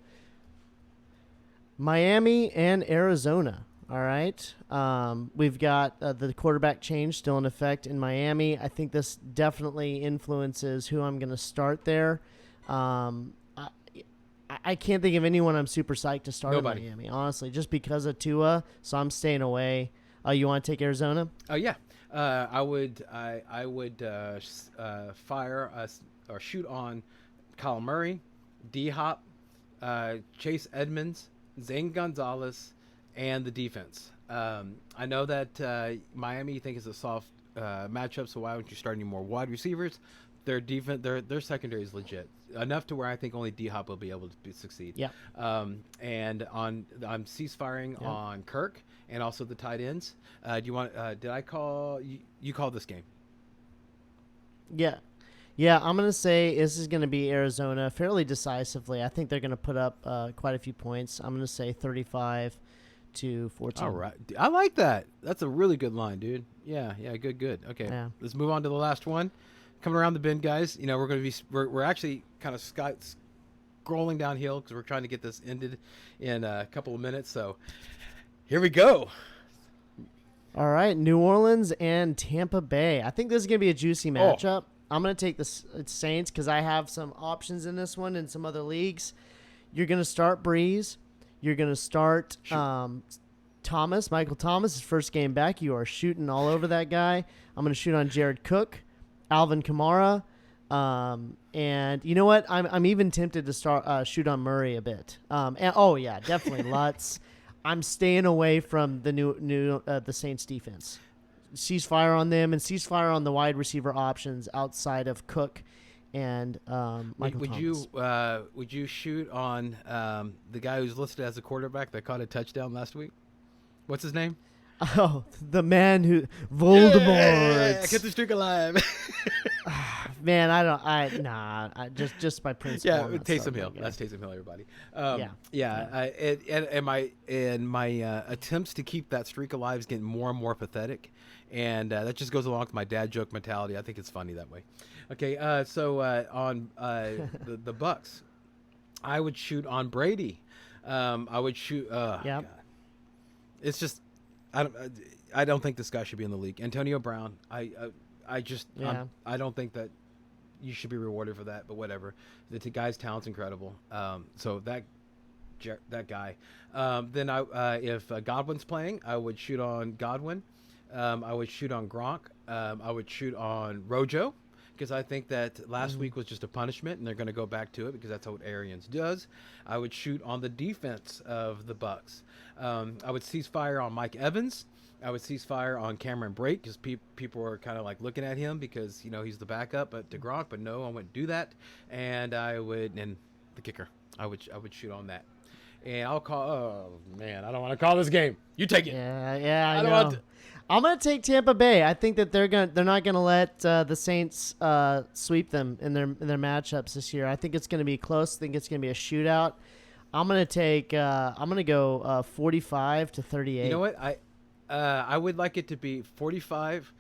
Miami and Arizona. All right. We've got the quarterback change still in effect in Miami. I think this definitely influences who I'm going to start there. I can't think of anyone I'm super psyched to start in Miami, honestly, just because of Tua. So I'm staying away. You want to take Arizona? Oh yeah. I would fire or shoot on Kyle Murray, D-Hop, Chase Edmonds, Zane Gonzalez, and the defense. I know that Miami you think is a soft matchup, so why don't you start any more wide receivers? Their defense, their secondary is legit enough to where I think only D-Hop will be able to succeed. Yeah. And I'm ceasefiring on Kirk and also the tight ends. Do you want? Did I call you? Called this game? Yeah. I'm gonna say this is gonna be Arizona fairly decisively. I think they're gonna put up quite a few points. I'm gonna say 35 22-14. All right. I like that. That's a really good line, dude. Yeah, good. Okay, Yeah. let's move on to the last one. Coming around the bend, guys. You know, we're actually kind of scrolling downhill because we're trying to get this ended in a couple of minutes. So here we go. All right, New Orleans and Tampa Bay. I think this is going to be a juicy matchup. I'm going to take the Saints because I have some options in this one in some other leagues. You're going to start Breeze. You're going to start Thomas, Michael Thomas, his first game back. You are shooting all over that guy. I'm going to shoot on Jared Cook, Alvin Kamara, and you know what? I'm even tempted to start shoot on Murray a bit. Definitely Lutz. I'm staying away from the the Saints defense. Ceasefire on them and ceasefire on the wide receiver options outside of Cook and Michael Thomas. Would you shoot on the guy who's listed as a quarterback that caught a touchdown last week? What's his name? Oh, the man who Voldemort. Yeah, kept the streak alive. Man, just by principle. Yeah, Taysom Hill. That's Taysom Hill, everybody. My attempts to keep that streak alive is getting more and more pathetic, and that just goes along with my dad joke mentality. I think it's funny that way. Okay, on the Bucks, I would shoot on Brady. I would shoot. God. It's just I don't think this guy should be in the league. Antonio Brown. I don't think that you should be rewarded for that, but whatever. The guy's talent's incredible. So that guy. Then if Godwin's playing, I would shoot on Godwin. I would shoot on Gronk. I would shoot on Rojo because I think that last week was just a punishment, and they're going to go back to it because that's what Arians does. I would shoot on the defense of the Bucks. I would cease fire on Mike Evans. I would cease fire on Cameron Brate because people are kind of like looking at him because, you know, he's the backup to Gronk, but no, I wouldn't do that. And the kicker, I would shoot on that. And I'll call. Oh man, I don't want to call this game. You take it. Yeah, I know. I'm gonna take Tampa Bay. I think that they're not gonna let the Saints sweep them in their matchups this year. I think it's gonna be close. I think it's gonna be a shootout. I'm gonna take. I'm gonna go 45-38. You know what? I would like it to be 45-3,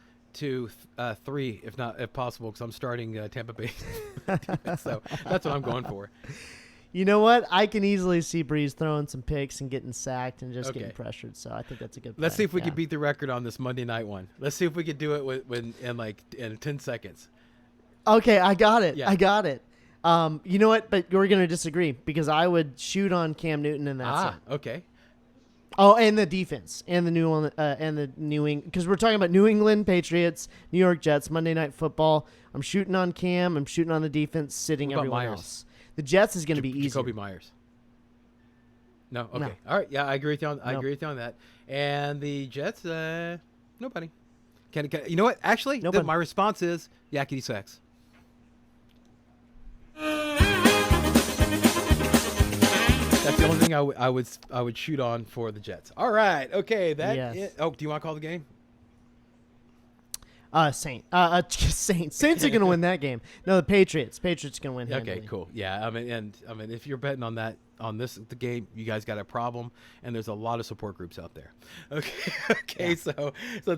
if possible, because I'm starting Tampa Bay. So that's what I'm going for. You know what? I can easily see Breeze throwing some picks and getting sacked and just getting pressured. So I think that's a good play. Let's see if we can beat the record on this Monday night one. Let's see if we could do it in 10 seconds. Okay, I got it. Yeah. I got it. You know what? But we're going to disagree because I would shoot on Cam Newton and that's it. Okay. Oh, and the defense and the New England, because we're talking about New England Patriots, New York Jets, Monday Night Football. I'm shooting on Cam. I'm shooting on the defense, sitting everyone else. The Jets is going to be easy. Jacoby Myers. No. Okay. No. All right. Yeah, I agree with you on. I agree with you on that. And the Jets, nobody. Can you know what? Actually, my response is yakety sax. That's the only thing I would shoot on for the Jets. All right. Okay. Oh, do you want to call the game? Saints are going to win that game. No, the Patriots. Patriots going to win. Okay, cool. Yeah, I mean, if you're betting on the game, you guys got a problem, and there's a lot of support groups out there. Okay.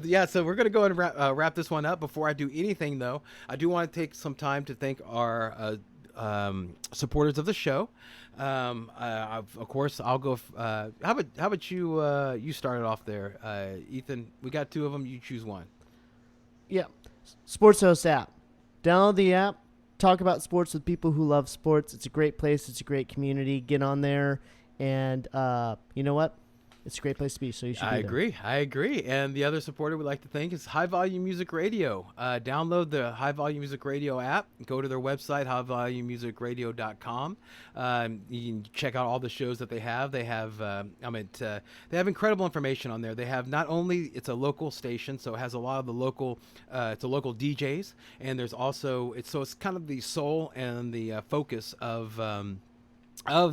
Yeah. So we're gonna go and wrap this one up. Before I do anything, though, I do want to take some time to thank our supporters of the show. Of course, I'll go. How about you? You started off there, Ethan. We got two of them. You choose one. Yeah. Sports Host app. Download the app. Talk about sports with people who love sports. It's a great place. It's a great community. Get on there. And you know what? It's a great place to be, so you should be there. I agree. And the other supporter we'd like to thank is High Volume Music Radio. Download the High Volume Music Radio app. Go to their website, highvolumemusicradio.com. You can check out all the shows that they have. They have, they have incredible information on there. They have not only, it's a local station, so it has a lot of the local, it's a local DJs, and there's also, it's kind of the soul and the focus of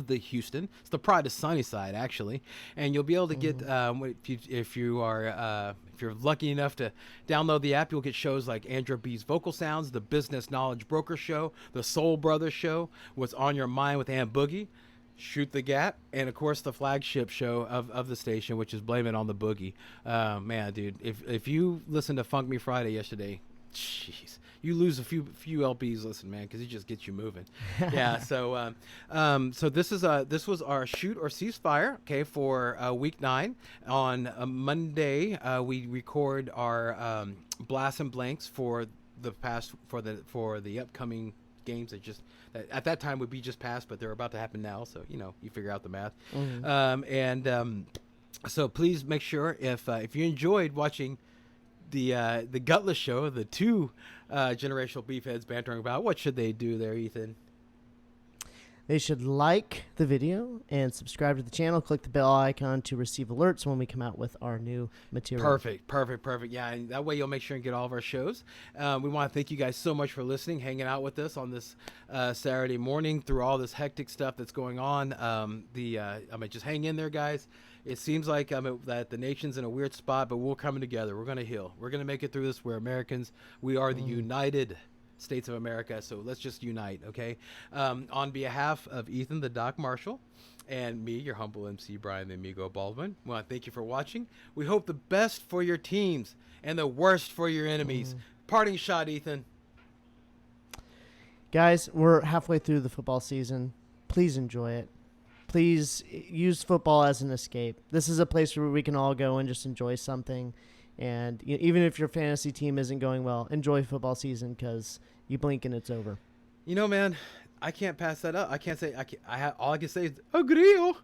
the Houston. It's the pride of Sunnyside, actually, and you'll be able to get if you're lucky enough to download the app, you'll get shows like Andrew B's Vocal Sounds, the Business Knowledge Broker Show, the Soul Brothers Show, What's on Your Mind with Ann Boogie, Shoot the Gap, and of course the flagship show of the station, which is Blame It on the Boogie. Man, dude, if you listened to Funk Me Friday yesterday, jeez, you lose a few LPs. Listen, man, because it just gets you moving. Yeah. So so this was our Shoot or Ceasefire. Okay, for week 9 on Monday. We record our blasts and blanks for the upcoming games that at that time would be just past, but they're about to happen now. So you figure out the math. Mm-hmm. So please make sure if you enjoyed watching the Gutless show, the two generational beefheads bantering about, what should they do there, Ethan? They should like the video and subscribe to the channel. Click the bell icon to receive alerts when we come out with our new material. Perfect. Yeah, and that way you'll make sure and get all of our shows. We want to thank you guys so much for listening, hanging out with us on this Saturday morning through all this hectic stuff that's going on. Just hang in there, guys. It seems like that the nation's in a weird spot, but we're coming together. We're going to heal. We're going to make it through this. We're Americans. We are the United States of America, so let's just unite, okay? On behalf of Ethan the Doc Marshall and me, your humble MC Brian the Amigo Baldwin, we want to thank you for watching. We hope the best for your teams and the worst for your enemies. Parting shot, Ethan. Guys, we're halfway through the football season. Please enjoy it. Please use football as an escape. This is a place where we can all go and just enjoy something. And even if your fantasy team isn't going well, enjoy football season, because you blink and it's over. Man, I can't pass that up. I can't say. All I can say is agree. All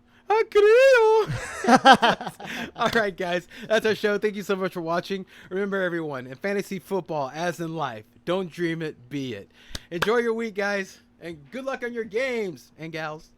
right, guys, that's our show. Thank you so much for watching. Remember, everyone, in fantasy football, as in life, don't dream it, be it. Enjoy your week, guys, and good luck on your games and gals.